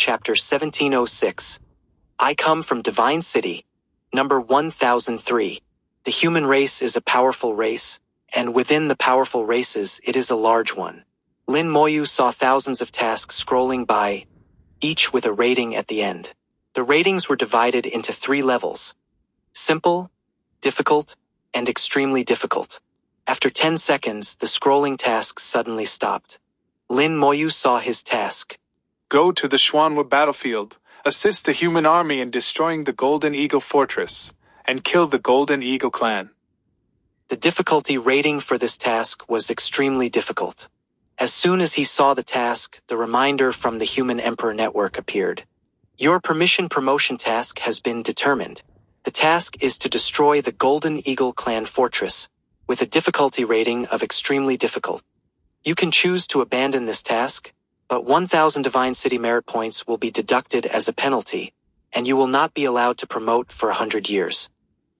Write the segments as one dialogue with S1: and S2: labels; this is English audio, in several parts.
S1: Chapter 1706. I come from Divine City. Number 1003. The human race is a powerful race, and within the powerful races it is a large one. Lin Moyu saw thousands of tasks scrolling by, each with a rating at the end. The ratings were divided into 3 levels: simple, difficult, and extremely difficult. After 10 seconds, the scrolling tasks suddenly stopped. Lin Moyu saw his task.
S2: Go to the Xuanwu battlefield, assist the human army in destroying the Golden Eagle Fortress, and kill the Golden Eagle clan.
S1: The difficulty rating for this task was extremely difficult. As soon as he saw the task, the reminder from the Human Emperor Network appeared. Your permission promotion task has been determined. The task is to destroy the Golden Eagle clan fortress, with a difficulty rating of extremely difficult. You can choose to abandon this task, but 1,000 Divine City merit points will be deducted as a penalty, and you will not be allowed to promote for 100 years.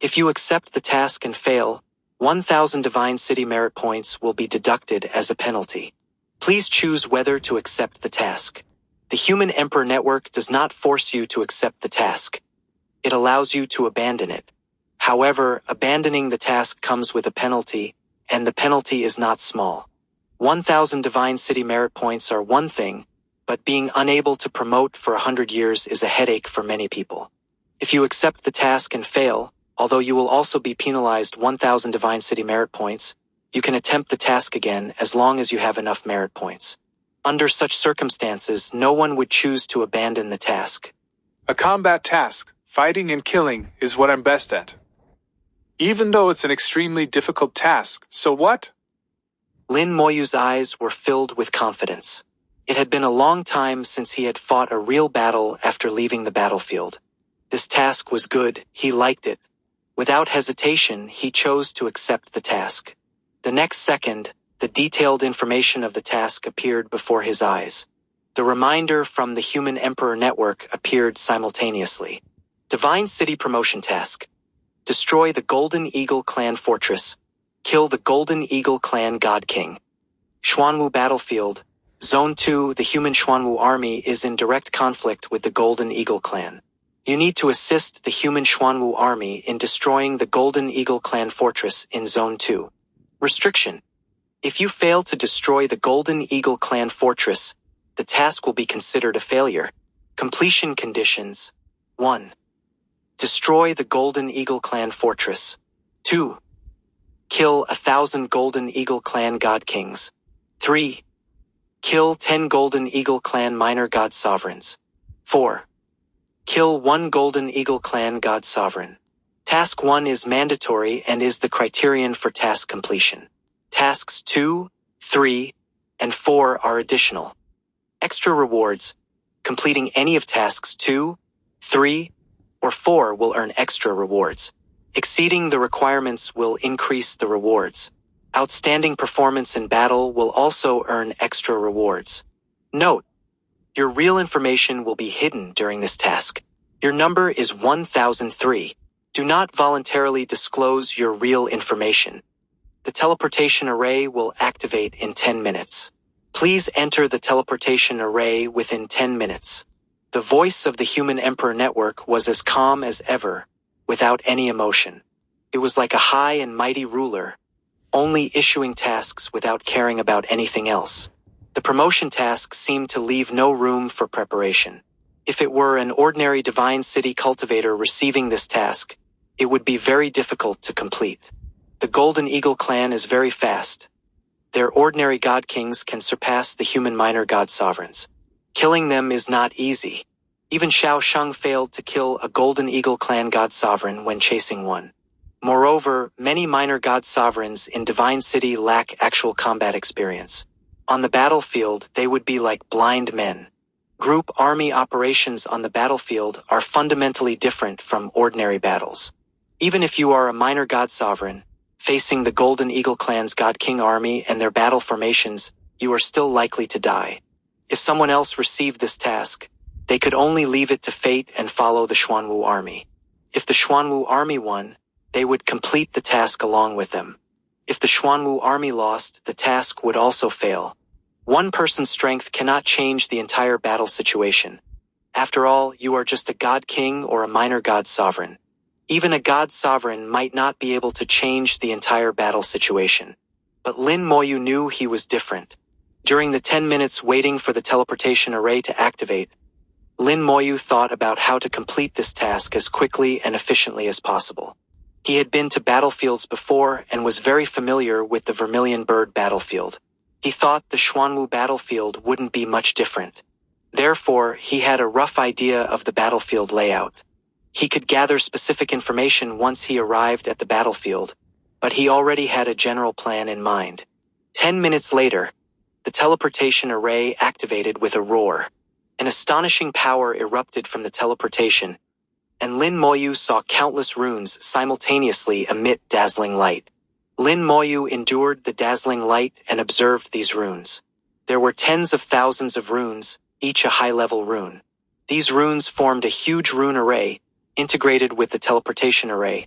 S1: If you accept the task and fail, 1,000 Divine City merit points will be deducted as a penalty. Please choose whether to accept the task. The Human Emperor Network does not force you to accept the task. It allows you to abandon it. However, abandoning the task comes with a penalty, and the penalty is not small. 1,000 Divine City merit points are one thing, but being unable to promote for 100 years is a headache for many people. If you accept the task and fail, although you will also be penalized 1,000 Divine City merit points, you can attempt the task again as long as you have enough merit points. Under such circumstances, no one would choose to abandon the task.
S2: A combat task, fighting and killing, is what I'm best at. Even though it's an extremely difficult task, so what?
S1: Lin Moyu's eyes were filled with confidence. It had been a long time since he had fought a real battle after leaving the battlefield. This task was good, he liked it. Without hesitation, he chose to accept the task. The next second, the detailed information of the task appeared before his eyes. The reminder from the Human Emperor Network appeared simultaneously. Divine City Promotion Task. Destroy the Golden Eagle Clan Fortress. Kill the Golden Eagle Clan God King. Xuanwu Battlefield. Zone 2. The human Xuanwu army is in direct conflict with the Golden Eagle Clan. You need to assist the human Xuanwu army in destroying the Golden Eagle Clan Fortress in Zone 2. Restriction. If you fail to destroy the Golden Eagle Clan Fortress, the task will be considered a failure. Completion conditions. 1. Destroy the Golden Eagle Clan Fortress. 2. Kill 1,000 Golden Eagle Clan God Kings. 3. Kill 10 Golden Eagle Clan Minor God Sovereigns. 4. Kill 1 Golden Eagle Clan God Sovereign. Task 1 is mandatory and is the criterion for task completion. Tasks 2, 3, and 4 are additional. Extra rewards. Completing any of tasks 2, 3, or 4 will earn extra rewards. Exceeding the requirements will increase the rewards. Outstanding performance in battle will also earn extra rewards. Note: your real information will be hidden during this task. Your number is 1003. Do not voluntarily disclose your real information. The teleportation array will activate in 10 minutes. Please enter the teleportation array within 10 minutes. The voice of the Human Emperor Network was as calm as ever, without any emotion. It was like a high and mighty ruler, only issuing tasks without caring about anything else. The promotion task seemed to leave no room for preparation. If it were an ordinary Divine City cultivator receiving this task, it would be very difficult to complete. The Golden Eagle clan is very fast. Their ordinary god kings can surpass the human minor god sovereigns. Killing them is not easy. Even Xiao Sheng failed to kill a Golden Eagle clan god sovereign when chasing one. Moreover, many minor god sovereigns in Divine City lack actual combat experience. On the battlefield, they would be like blind men. Group army operations on the battlefield are fundamentally different from ordinary battles. Even if you are a minor god sovereign, facing the Golden Eagle clan's god king army and their battle formations, you are still likely to die. If someone else received this task, they could only leave it to fate and follow the Xuanwu army. If the Xuanwu army won, they would complete the task along with them. If the Xuanwu army lost, the task would also fail. One person's strength cannot change the entire battle situation. After all, you are just a god king or a minor god sovereign. Even a god sovereign might not be able to change the entire battle situation. But Lin Moyu knew he was different. During the 10 minutes waiting for the teleportation array to activate, Lin Moyu thought about how to complete this task as quickly and efficiently as possible. He had been to battlefields before and was very familiar with the Vermilion Bird battlefield. He thought the Xuanwu battlefield wouldn't be much different. Therefore, he had a rough idea of the battlefield layout. He could gather specific information once he arrived at the battlefield, but he already had a general plan in mind. 10 minutes later, the teleportation array activated with a roar. An astonishing power erupted from the teleportation, and Lin Moyu saw countless runes simultaneously emit dazzling light. Lin Moyu endured the dazzling light and observed these runes. There were tens of thousands of runes, each a high-level rune. These runes formed a huge rune array, integrated with the teleportation array,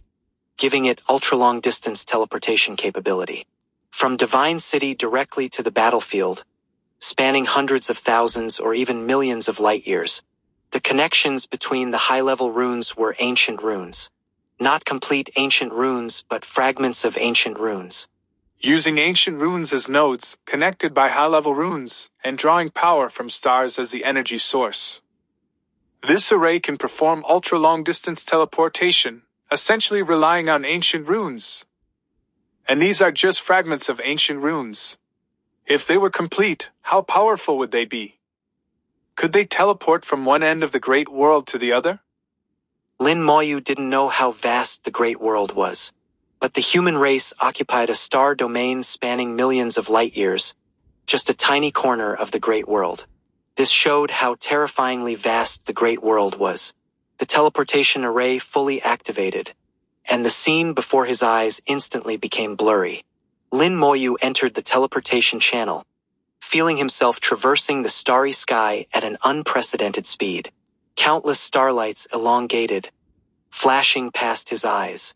S1: giving it ultra-long distance teleportation capability. From Divine City directly to the battlefield, spanning hundreds of thousands or even millions of light years, the connections between the high-level runes were ancient runes. Not complete ancient runes, but fragments of ancient runes.
S2: Using ancient runes as nodes, connected by high-level runes, and drawing power from stars as the energy source. This array can perform ultra-long-distance teleportation, essentially relying on ancient runes. And these are just fragments of ancient runes. If they were complete, how powerful would they be? Could they teleport from one end of the Great World to the other?
S1: Lin Moyu didn't know how vast the Great World was, but the human race occupied a star domain spanning millions of light years, just a tiny corner of the Great World. This showed how terrifyingly vast the Great World was. The teleportation array fully activated, and the scene before his eyes instantly became blurry. Lin Moyu entered the teleportation channel, feeling himself traversing the starry sky at an unprecedented speed. Countless starlights elongated, flashing past his eyes.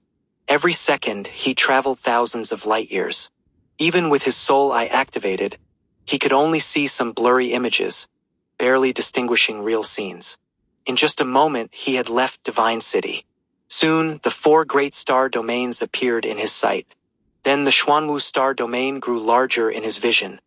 S1: Every second, he traveled thousands of light years. Even with his soul eye activated, he could only see some blurry images, barely distinguishing real scenes. In just a moment, he had left Divine City. Soon, the 4 great star domains appeared in his sight. Then the Xuanwu star domain grew larger in his vision,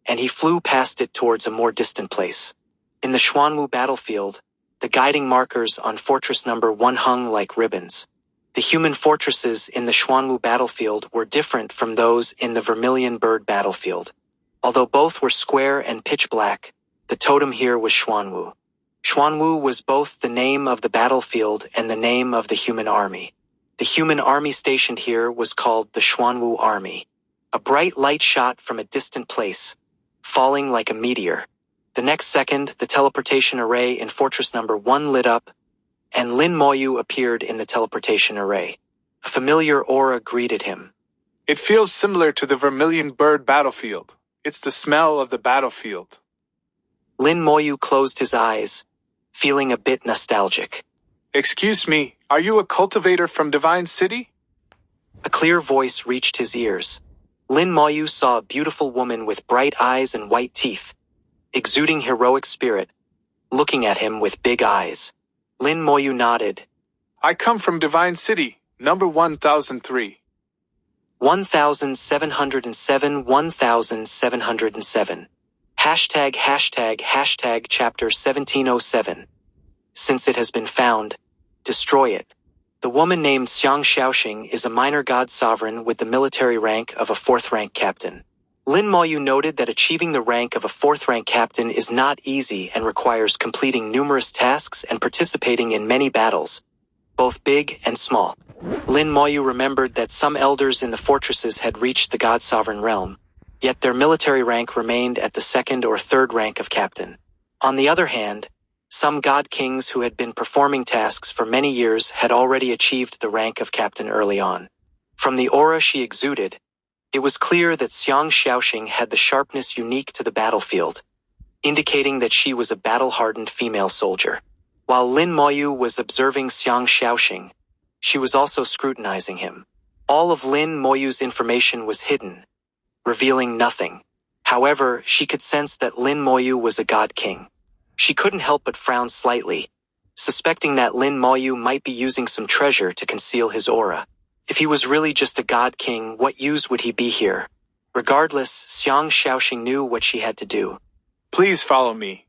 S1: and he flew past it towards a more distant place. In the Xuanwu battlefield, the guiding markers on fortress number 1 hung like ribbons. The human fortresses in the Xuanwu battlefield were different from those in the Vermilion Bird battlefield. Although both were square and pitch black, the totem here was Xuanwu. Xuanwu was both the name of the battlefield and the name of the human army. The human army stationed here was called the Xuanwu Army. A bright light shot from a distant place, falling like a meteor. The next second, the teleportation array in fortress number 1 lit up, and Lin Moyu appeared in the teleportation array. A familiar aura greeted him.
S2: It feels similar to the Vermilion Bird battlefield. It's the smell of the battlefield.
S1: Lin Moyu closed his eyes, feeling a bit nostalgic.
S2: Excuse me, are you a cultivator from Divine City?
S1: A clear voice reached his ears. Lin Moyu saw a beautiful woman with bright eyes and white teeth, exuding heroic spirit, looking at him with big eyes. Lin Moyu nodded.
S2: I come from Divine City, number 1003.
S1: 1707 1707. #### chapter 1707. Since it has been found, destroy it. The woman named Xiang Xiaoxing is a minor god sovereign with the military rank of a 4th rank captain. Lin Moyu noted that achieving the rank of a 4th rank captain is not easy and requires completing numerous tasks and participating in many battles, both big and small. Lin Moyu remembered that some elders in the fortresses had reached the god sovereign realm, yet their military rank remained at the 2nd or 3rd rank of captain. On the other hand, some god kings who had been performing tasks for many years had already achieved the rank of captain early on. From the aura she exuded, it was clear that Xiang Xiaoxing had the sharpness unique to the battlefield, indicating that she was a battle-hardened female soldier. While Lin Moyu was observing Xiang Xiaoxing, she was also scrutinizing him. All of Lin Moyu's information was hidden, revealing nothing. However, she could sense that Lin Moyu was a god king. She couldn't help but frown slightly, suspecting that Lin Moyu might be using some treasure to conceal his aura. If he was really just a god king, what use would he be here? Regardless, Xiang Shaoxing knew what she had to do.
S2: Please follow me,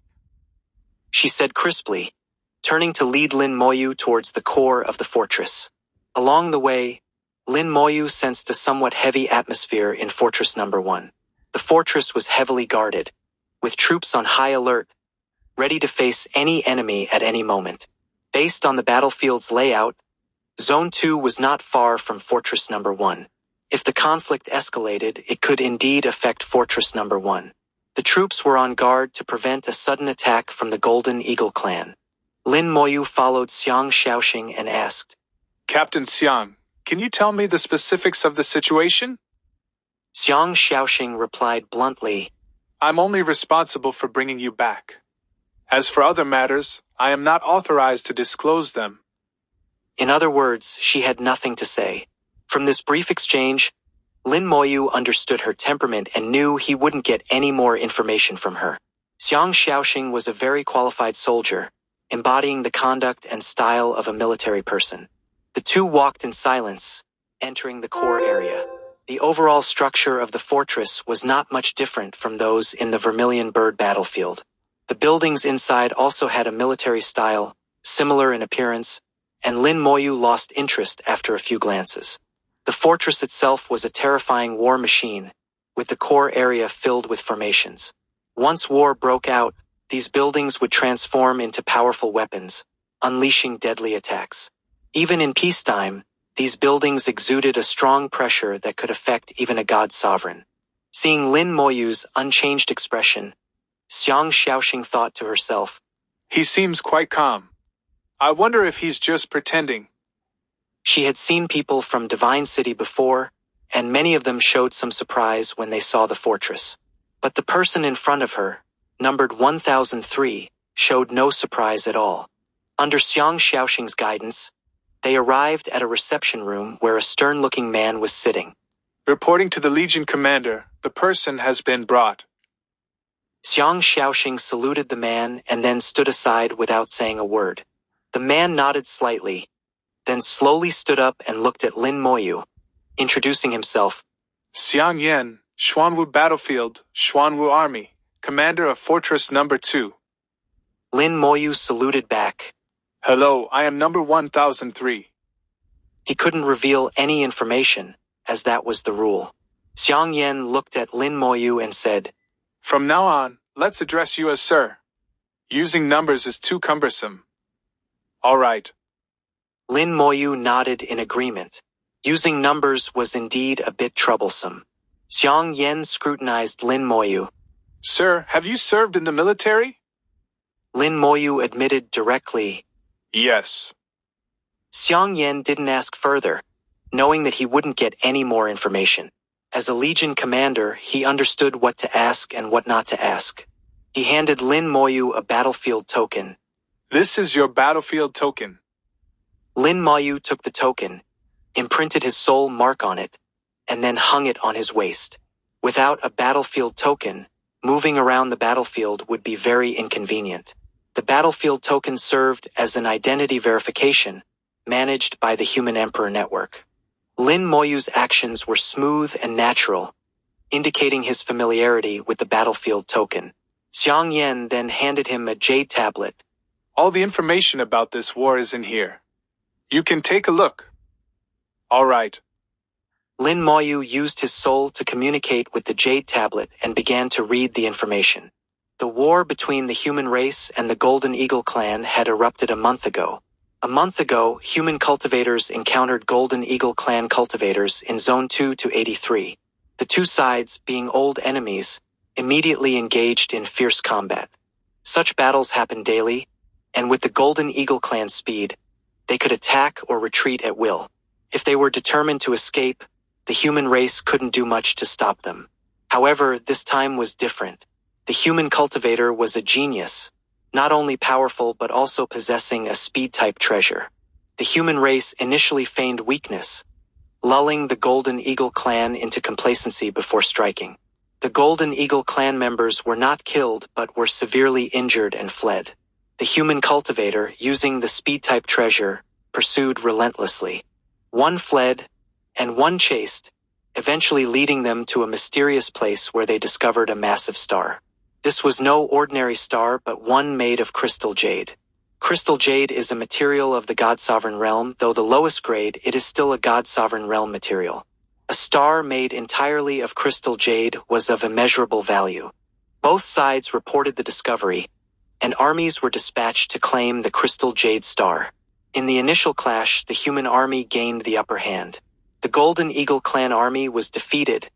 S1: she said crisply, turning to lead Lin Moyu towards the core of the fortress. Along the way, Lin Moyu sensed a somewhat heavy atmosphere in Fortress Number 1. The fortress was heavily guarded, with troops on high alert, ready to face any enemy at any moment. Based on the battlefield's layout, Zone 2 was not far from Fortress Number 1. If the conflict escalated, it could indeed affect Fortress Number 1. The troops were on guard to prevent a sudden attack from the Golden Eagle clan. Lin Moyu followed Xiang Shaoxing and asked,
S2: Captain Xiang, can you tell me the specifics of the situation?
S1: Xiang Shaoxing replied bluntly,
S2: I'm only responsible for bringing you back. As for other matters, I am not authorized to disclose them.
S1: In other words, she had nothing to say. From this brief exchange, Lin Moyu understood her temperament and knew he wouldn't get any more information from her. Xiang Shaoxing was a very qualified soldier, embodying the conduct and style of a military person. The two walked in silence, entering the core area. The overall structure of the fortress was not much different from those in the Vermilion Bird battlefield. The buildings inside also had a military style, similar in appearance, and Lin Moyu lost interest after a few glances. The fortress itself was a terrifying war machine, with the core area filled with formations. Once war broke out, these buildings would transform into powerful weapons, unleashing deadly attacks. Even in peacetime, these buildings exuded a strong pressure that could affect even a god sovereign. Seeing Lin Moyu's unchanged expression, Xiang Shaoxing thought to herself,
S2: He seems quite calm. I wonder if he's just pretending.
S1: She had seen people from Divine City before, and many of them showed some surprise when they saw the fortress. But the person in front of her, numbered 1003, showed no surprise at all. Under Xiang Shaoxing's guidance, they arrived at a reception room where a stern-looking man was sitting.
S2: Reporting to the Legion Commander, the person has been brought.
S1: Xiang Shaoxing saluted the man and then stood aside without saying a word. The man nodded slightly, then slowly stood up and looked at Lin Moyu, introducing himself.
S2: Xiang Yan, Xuanwu Battlefield, Xuanwu Army, Commander of Fortress Number 2.
S1: Lin Moyu saluted back.
S2: Hello, I am number 1003.
S1: He couldn't reveal any information, as that was the rule. Xiang Yan looked at Lin Moyu and said,
S2: From now on, let's address you as Sir. Using numbers is too cumbersome. All right.
S1: Lin Moyu nodded in agreement. Using numbers was indeed a bit troublesome. Xiang Yan scrutinized Lin Moyu.
S2: Sir, have you served in the military?
S1: Lin Moyu admitted directly.
S2: Yes.
S1: Xiang Yan didn't ask further, knowing that he wouldn't get any more information. As a Legion commander, he understood what to ask and what not to ask. He handed Lin Moyu a battlefield token.
S2: This is your battlefield token.
S1: Lin Moyu took the token, imprinted his soul mark on it, and then hung it on his waist. Without a battlefield token, moving around the battlefield would be very inconvenient. The battlefield token served as an identity verification, managed by the Human Emperor Network. Lin Moyu's actions were smooth and natural, indicating his familiarity with the battlefield token. Xiang Yan then handed him a jade tablet.
S2: All the information about this war is in here. You can take a look. All right.
S1: Lin Moyu used his soul to communicate with the jade tablet and began to read the information. The war between the human race and the Golden Eagle clan had erupted a month ago. A month ago, human cultivators encountered Golden Eagle clan cultivators in Zone 2 to 83. The two sides, being old enemies, immediately engaged in fierce combat. Such battles happen daily, and with the Golden Eagle clan's speed, they could attack or retreat at will. If they were determined to escape, the human race couldn't do much to stop them. However, this time was different. The human cultivator was a genius, not only powerful but also possessing a speed-type treasure. The human race initially feigned weakness, lulling the Golden Eagle clan into complacency before striking. The Golden Eagle clan members were not killed but were severely injured and fled. The human cultivator, using the speed-type treasure, pursued relentlessly. One fled, and one chased, eventually leading them to a mysterious place where they discovered a massive star. This was no ordinary star but one made of crystal jade. Crystal jade is a material of the God-Sovereign realm, though the lowest grade, it is still a God-Sovereign realm material. A star made entirely of crystal jade was of immeasurable value. Both sides reported the discovery, and armies were dispatched to claim the crystal jade star. In the initial clash, the human army gained the upper hand. The Golden Eagle clan army was defeated,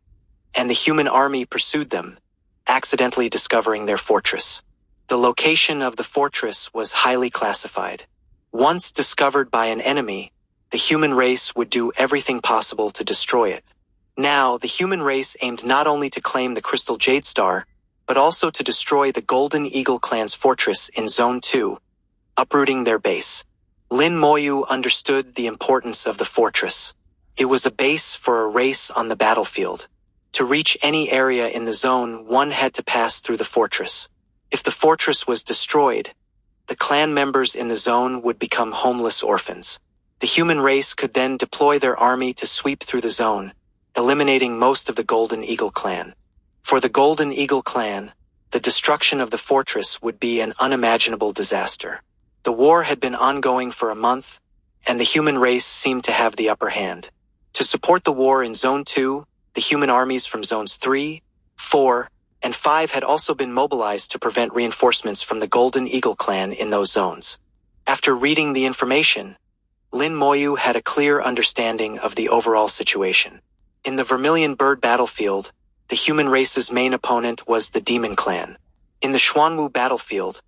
S1: and the human army pursued them, accidentally discovering their fortress. The location of the fortress was highly classified. Once discovered by an enemy, the human race would do everything possible to destroy it. Now, the human race aimed not only to claim the Crystal Jade Star, but also to destroy the Golden Eagle clan's fortress in Zone 2, uprooting their base. Lin Moyu understood the importance of the fortress. It was a base for a race on the battlefield. To reach any area in the zone, one had to pass through the fortress. If the fortress was destroyed, the clan members in the zone would become homeless orphans. The human race could then deploy their army to sweep through the zone, eliminating most of the Golden Eagle clan. For the Golden Eagle clan, the destruction of the fortress would be an unimaginable disaster. The war had been ongoing for a month, and the human race seemed to have the upper hand. To support the war in Zone 2, the human armies from Zones 3, 4, and 5 had also been mobilized to prevent reinforcements from the Golden Eagle clan in those zones. After reading the information, Lin Moyu had a clear understanding of the overall situation. In the Vermilion Bird battlefield, the human race's main opponent was the Demon clan. In the Xuanwu battlefield,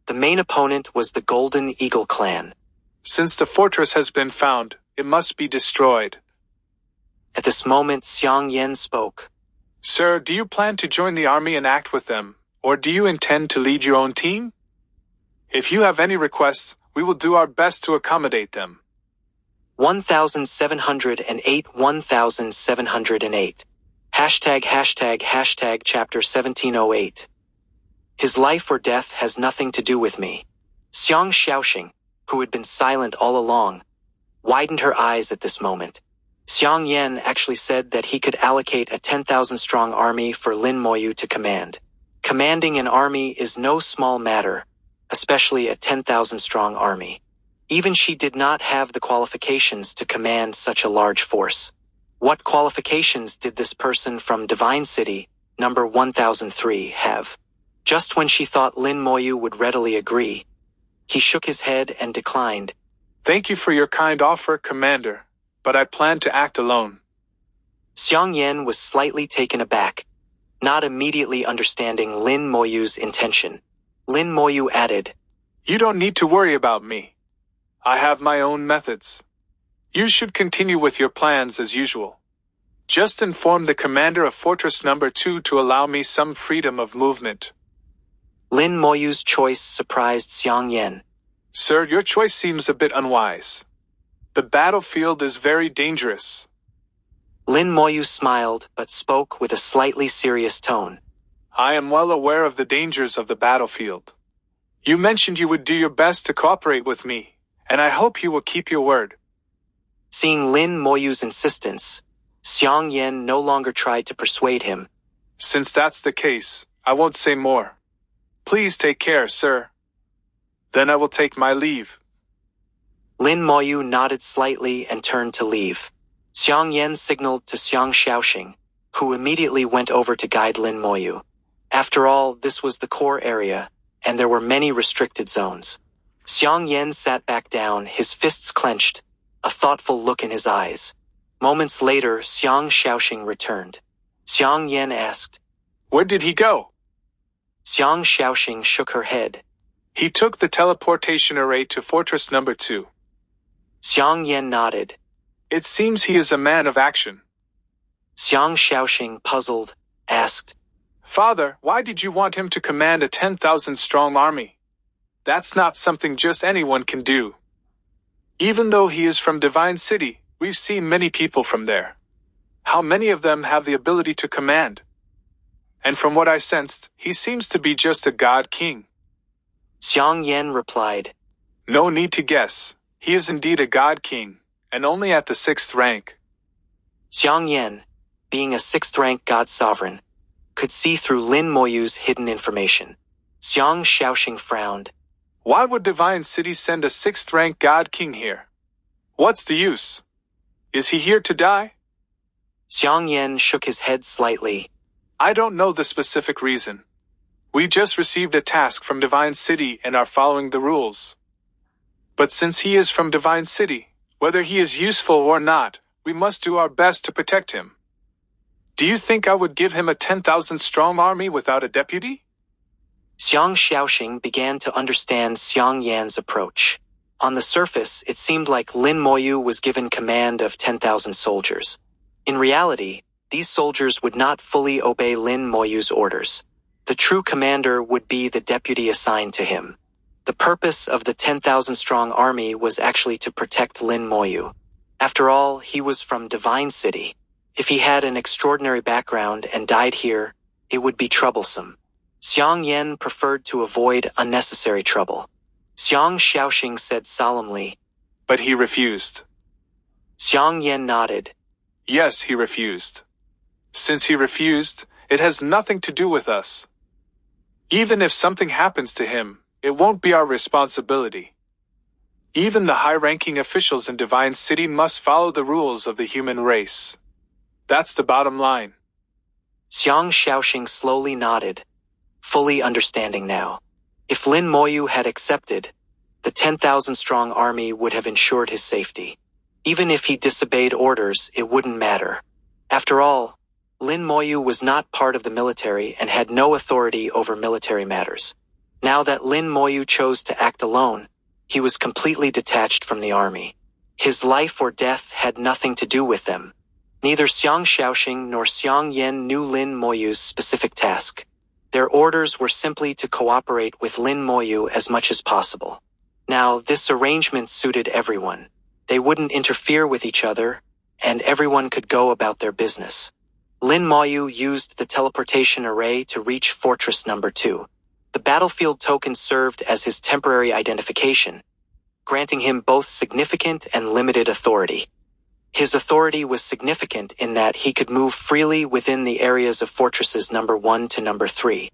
S1: the main opponent was the Golden Eagle clan.
S2: Since the fortress has been found, it must be destroyed.
S1: At this moment, Xiang Yan spoke.
S2: Sir, do you plan to join the army and act with them, or do you intend to lead your own team? If you have any requests, we will do our best to accommodate them.
S1: 1708 1708 ### chapter 1708. His life or death has nothing to do with me. Xiang Xiaoxing, who had been silent all along, widened her eyes at this moment. Xiang Yan actually said that he could allocate a 10,000-strong army for Lin Moyu to command. Commanding an army is no small matter, especially a 10,000-strong army. Even she did not have the qualifications to command such a large force. What qualifications did this person from Divine City, number 1003, have? Just when she thought Lin Moyu would readily agree, he shook his head and declined.
S2: Thank you for your kind offer, Commander, but I plan to act alone.
S1: Xiang Yan was slightly taken aback, not immediately understanding Lin Moyu's intention. Lin Moyu added,
S2: You don't need to worry about me. I have my own methods. You should continue with your plans as usual. Just inform the commander of Fortress Number 2 to allow me some freedom of movement.
S1: Lin Moyu's choice surprised Xiang Yan.
S2: Sir, your choice seems a bit unwise. The battlefield is very dangerous.
S1: Lin Moyu smiled but spoke with a slightly serious tone.
S2: I am well aware of the dangers of the battlefield. You mentioned you would do your best to cooperate with me, and I hope you will keep your word.
S1: Seeing Lin Moyu's insistence, Xiang Yan no longer tried to persuade him.
S2: Since that's the case, I won't say more. Please take care, sir. Then I will take my leave.
S1: Lin Moyu nodded slightly and turned to leave. Xiang Yan signaled to Xiang Xiaoxing, who immediately went over to guide Lin Moyu. After all, this was the core area, and there were many restricted zones. Xiang Yan sat back down, his fists clenched, a thoughtful look in his eyes. Moments later, Xiang Xiaoxing returned. Xiang Yan asked,
S2: Where did he go?
S1: Xiang Xiaoxing shook her head.
S2: He took the teleportation array to Fortress Number 2.
S1: Xiang Yan nodded.
S2: It seems he is a man of action.
S1: Xiang Xiaoxing, puzzled, asked,
S2: Father, why did you want him to command a 10,000-strong army? That's not something just anyone can do. Even though he is from Divine City, we've seen many people from there. How many of them have the ability to command? And from what I sensed, he seems to be just a god king.
S1: Xiang Yan replied,
S2: No need to guess. He is indeed a god king, and only at the 6th rank.
S1: Xiang Yan, being a 6th rank god sovereign, could see through Lin Moyu's hidden information. Xiang Shaoxing frowned.
S2: Why would Divine City send a 6th rank god king here? What's the use? Is he here to die?
S1: Xiang Yan shook his head slightly.
S2: I don't know the specific reason. We just received a task from Divine City and are following the rules. But since he is from Divine City, whether he is useful or not, we must do our best to protect him. Do you think I would give him a 10,000-strong army without a deputy?
S1: Xiang Shaoxing began to understand Xiang Yan's approach. On the surface, it seemed like Lin Moyu was given command of 10,000 soldiers. In reality, these soldiers would not fully obey Lin Moyu's orders. The true commander would be the deputy assigned to him. The purpose of the 10,000-strong army was actually to protect Lin Moyu. After all, he was from Divine City. If he had an extraordinary background and died here, it would be troublesome. Xiang Yan preferred to avoid unnecessary trouble. Xiang Shaoxing said solemnly,
S2: But he refused.
S1: Xiang Yan nodded.
S2: Yes, he refused. Since he refused, it has nothing to do with us. Even if something happens to him, it won't be our responsibility. Even the high-ranking officials in Divine City must follow the rules of the human race. That's the bottom line.
S1: Xiang Shaoxing slowly nodded, fully understanding now. If Lin Moyu had accepted, the 10,000-strong army would have ensured his safety. Even if he disobeyed orders, it wouldn't matter. After all, Lin Moyu was not part of the military and had no authority over military matters. Now that Lin Moyu chose to act alone, he was completely detached from the army. His life or death had nothing to do with them. Neither Xiang Shaoxing nor Xiang Yan knew Lin Moyu's specific task. Their orders were simply to cooperate with Lin Moyu as much as possible. Now, this arrangement suited everyone. They wouldn't interfere with each other, and everyone could go about their business. Lin Moyu used the teleportation array to reach Fortress Number 2. The battlefield token served as his temporary identification, granting him both significant and limited authority. His authority was significant in that he could move freely within the areas of Fortresses Number 1 to Number 3.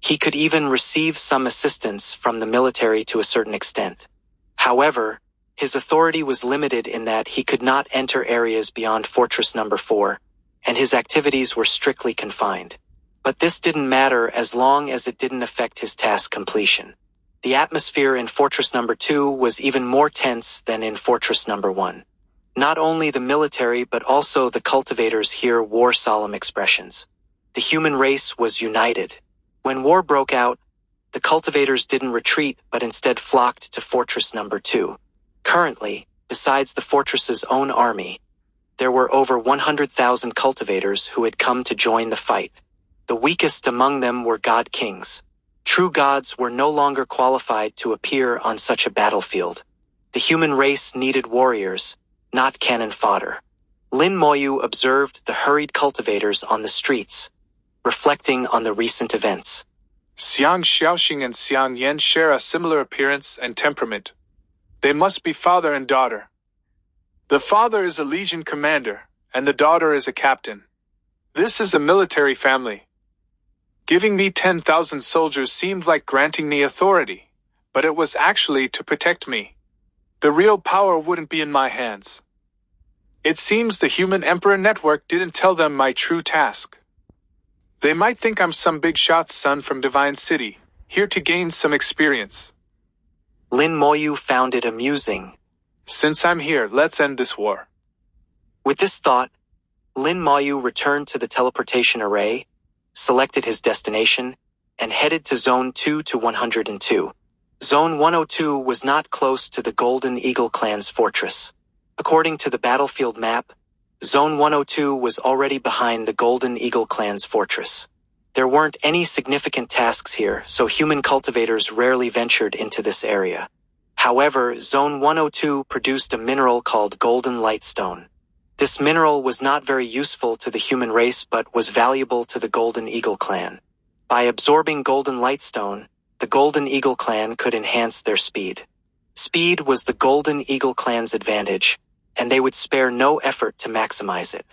S1: He could even receive some assistance from the military to a certain extent. However, his authority was limited in that he could not enter areas beyond Fortress Number 4, and his activities were strictly confined. But this didn't matter as long as it didn't affect his task completion. The atmosphere in Fortress Number 2 was even more tense than in Fortress Number 1. Not only the military but also the cultivators here wore solemn expressions. The human race was united. When war broke out, the cultivators didn't retreat but instead flocked to Fortress Number 2. Currently, besides the fortress's own army, there were over 100,000 cultivators who had come to join the fight. The weakest among them were god kings. True gods were no longer qualified to appear on such a battlefield. The human race needed warriors, not cannon fodder. Lin Moyu observed the hurried cultivators on the streets, reflecting on the recent events.
S2: Xiang Shaoxing and Xiang Yan share a similar appearance and temperament. They must be father and daughter. The father is a legion commander, and the daughter is a captain. This is a military family. Giving me 10,000 soldiers seemed like granting me authority, but it was actually to protect me. The real power wouldn't be in my hands. It seems the Human Emperor Network didn't tell them my true task. They might think I'm some big shot's son from Divine City, here to gain some experience.
S1: Lin Moyu found it amusing.
S2: Since I'm here, let's end this war.
S1: With this thought, Lin Moyu returned to the teleportation array, selected his destination, and headed to Zone 2 to 102. Zone 102 was not close to the Golden Eagle clan's fortress. According to the battlefield map, Zone 102 was already behind the Golden Eagle clan's fortress. There weren't any significant tasks here, so human cultivators rarely ventured into this area. However, Zone 102 produced a mineral called Golden Lightstone. This mineral was not very useful to the human race but was valuable to the Golden Eagle clan. By absorbing Golden Lightstone, the Golden Eagle clan could enhance their speed. Speed was the Golden Eagle clan's advantage, and they would spare no effort to maximize it.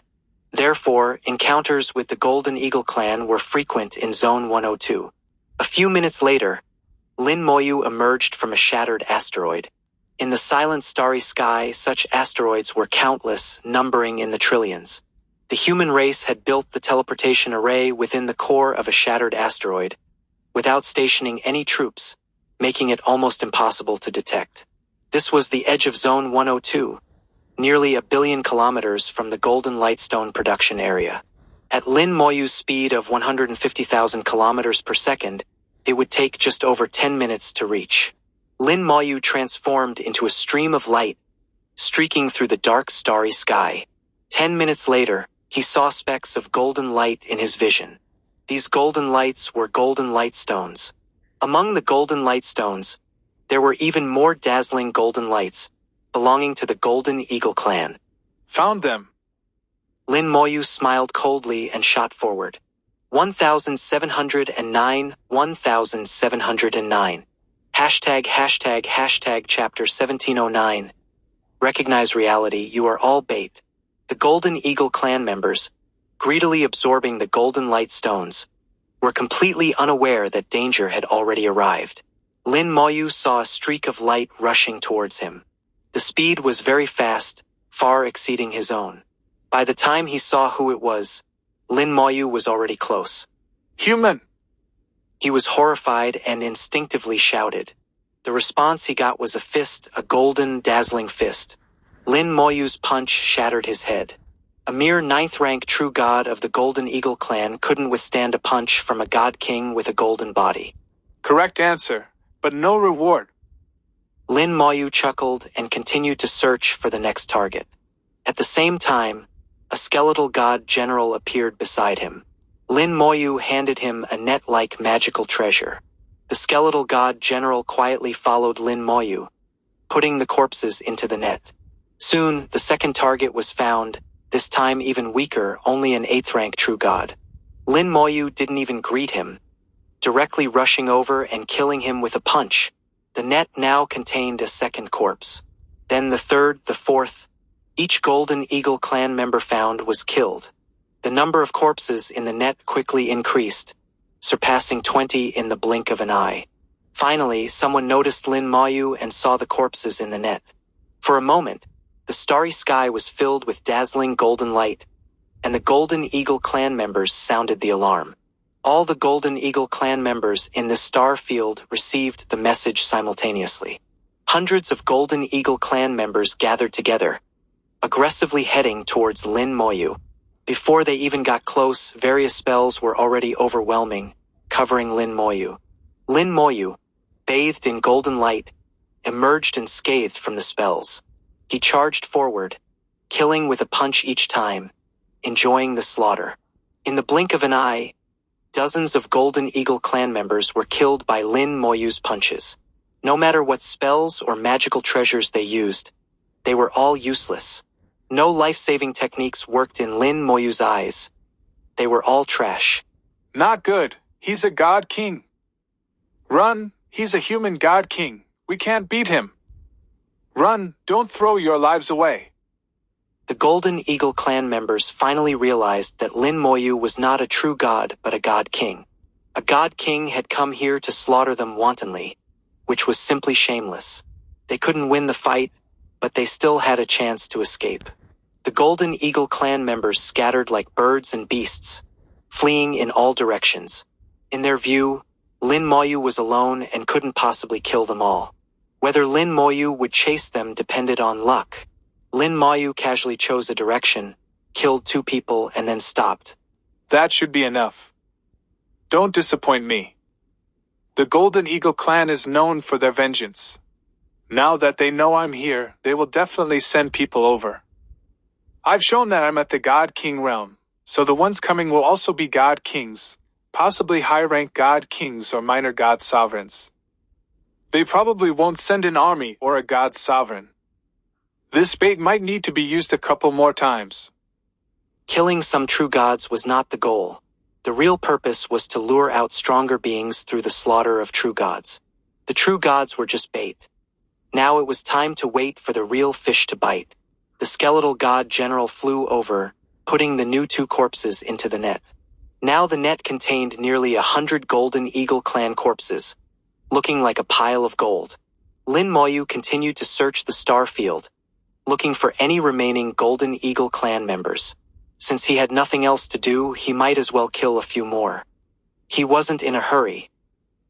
S1: Therefore, encounters with the Golden Eagle clan were frequent in Zone 102. A few minutes later, Lin Moyu emerged from a shattered asteroid. In the silent starry sky, such asteroids were countless, numbering in the trillions. The human race had built the teleportation array within the core of a shattered asteroid, without stationing any troops, making it almost impossible to detect. This was the edge of Zone 102, nearly 1 billion kilometers from the Golden Lightstone production area. At Lin Moyu's speed of 150,000 kilometers per second, it would take just over 10 minutes to reach. Lin Moyu transformed into a stream of light, streaking through the dark starry sky. 10 minutes later, he saw specks of golden light in his vision. These golden lights were golden lightstones. Among the golden lightstones, there were even more dazzling golden lights, belonging to the Golden Eagle clan.
S2: Found them.
S1: Lin Moyu smiled coldly and shot forward. 1709, 1709. Hashtag chapter 1709. Recognize reality, you are all bait. The Golden Eagle clan members, greedily absorbing the golden light stones, were completely unaware that danger had already arrived. Lin Moyu saw a streak of light rushing towards him. The speed was very fast, far exceeding his own. By the time he saw who it was, Lin Moyu was already close.
S2: Human!
S1: He was horrified and instinctively shouted. The response he got was a fist, a golden, dazzling fist. Lin Moyu's punch shattered his head. A mere 9th rank true god of the Golden Eagle clan couldn't withstand a punch from a god king with a golden body.
S2: Correct answer, but no reward.
S1: Lin Moyu chuckled and continued to search for the next target. At the same time, a skeletal god general appeared beside him. Lin Moyu handed him a net-like magical treasure. The skeletal god general quietly followed Lin Moyu, putting the corpses into the net. Soon, the second target was found, this time even weaker, only an 8th rank true god. Lin Moyu didn't even greet him, directly rushing over and killing him with a punch. The net now contained a second corpse. Then the third, the fourth. Each Golden Eagle clan member found was killed. The number of corpses in the net quickly increased, surpassing 20 in the blink of an eye. Finally, someone noticed Lin Moyu and saw the corpses in the net. For a moment, the starry sky was filled with dazzling golden light, and the Golden Eagle clan members sounded the alarm. All the Golden Eagle clan members in this star field received the message simultaneously. Hundreds of Golden Eagle clan members gathered together, aggressively heading towards Lin Moyu. Before they even got close, various spells were already overwhelming, covering Lin Moyu. Lin Moyu, bathed in golden light, emerged unscathed from the spells. He charged forward, killing with a punch each time, enjoying the slaughter. In the blink of an eye, dozens of Golden Eagle clan members were killed by Lin Moyu's punches. No matter what spells or magical treasures they used, they were all useless. No life-saving techniques worked in Lin Moyu's eyes. They were all trash.
S2: Not good. He's a god king. Run, he's a human god king. We can't beat him. Run, don't throw your lives away.
S1: The Golden Eagle clan members finally realized that Lin Moyu was not a true god but a god king. A god king had come here to slaughter them wantonly, which was simply shameless. They couldn't win the fight, but they still had a chance to escape. The Golden Eagle clan members scattered like birds and beasts, fleeing in all directions. In their view, Lin Moyu was alone and couldn't possibly kill them all. Whether Lin Moyu would chase them depended on luck. Lin Moyu casually chose a direction, killed 2 people, and then stopped.
S2: That should be enough. Don't disappoint me. The Golden Eagle clan is known for their vengeance. Now that they know I'm here, they will definitely send people over. I've shown that I'm at the God King realm, so the ones coming will also be God Kings, possibly high-rank God Kings or minor God Sovereigns. They probably won't send an army or a God Sovereign. This bait might need to be used a couple more times.
S1: Killing some true gods was not the goal. The real purpose was to lure out stronger beings through the slaughter of true gods. The true gods were just bait. Now it was time to wait for the real fish to bite. The skeletal god general flew over, putting the new 2 corpses into the net. Now the net contained nearly 100 Golden Eagle clan corpses, looking like a pile of gold. Lin Moyu continued to search the star field, looking for any remaining Golden Eagle clan members. Since he had nothing else to do, he might as well kill a few more. He wasn't in a hurry.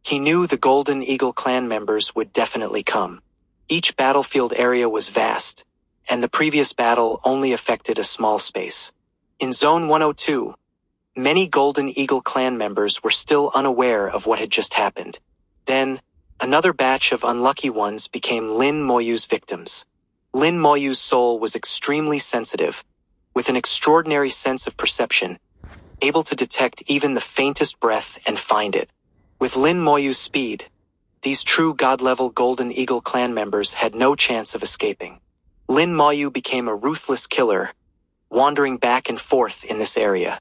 S1: He knew the Golden Eagle clan members would definitely come. Each battlefield area was vast, and the previous battle only affected a small space. In Zone 102, many Golden Eagle clan members were still unaware of what had just happened. Then, another batch of unlucky ones became Lin Moyu's victims. Lin Moyu's soul was extremely sensitive, with an extraordinary sense of perception, able to detect even the faintest breath and find it. With Lin Moyu's speed, these true god-level Golden Eagle clan members had no chance of escaping. Lin Moyu became a ruthless killer, wandering back and forth in this area.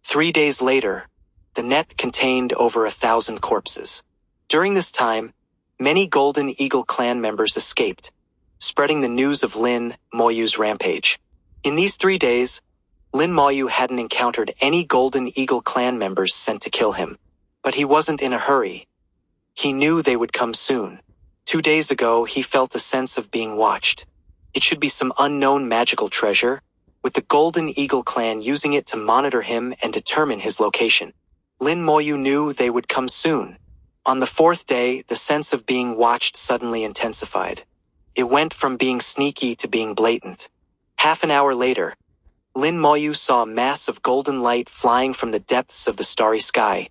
S1: 3 days later, the net contained over 1,000 corpses. During this time, many Golden Eagle clan members escaped, spreading the news of Lin Moyu's rampage. In these 3 days, Lin Moyu hadn't encountered any Golden Eagle clan members sent to kill him, but he wasn't in a hurry. He knew they would come soon. 2 days ago, he felt a sense of being watched. It should be some unknown magical treasure, with the Golden Eagle clan using it to monitor him and determine his location. Lin Moyu knew they would come soon. On the 4th day, the sense of being watched suddenly intensified. It went from being sneaky to being blatant. Half an hour later, Lin Moyu saw a mass of golden light flying from the depths of the starry sky,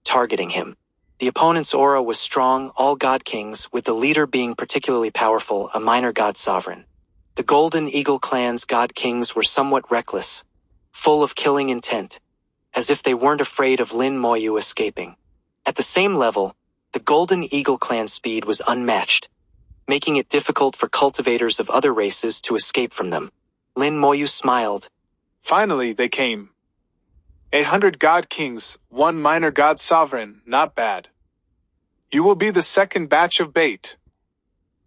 S1: targeting him. The opponent's aura was strong, all god kings, with the leader being particularly powerful, a minor god sovereign. The Golden Eagle clan's god kings were somewhat reckless, full of killing intent, as if they weren't afraid of Lin Moyu escaping. At the same level, the Golden Eagle clan's speed was unmatched, making it difficult for cultivators of other races to escape from them. Lin Moyu smiled.
S2: Finally, they came. 800 god kings, 1 minor god sovereign, not bad. You will be the second batch of bait.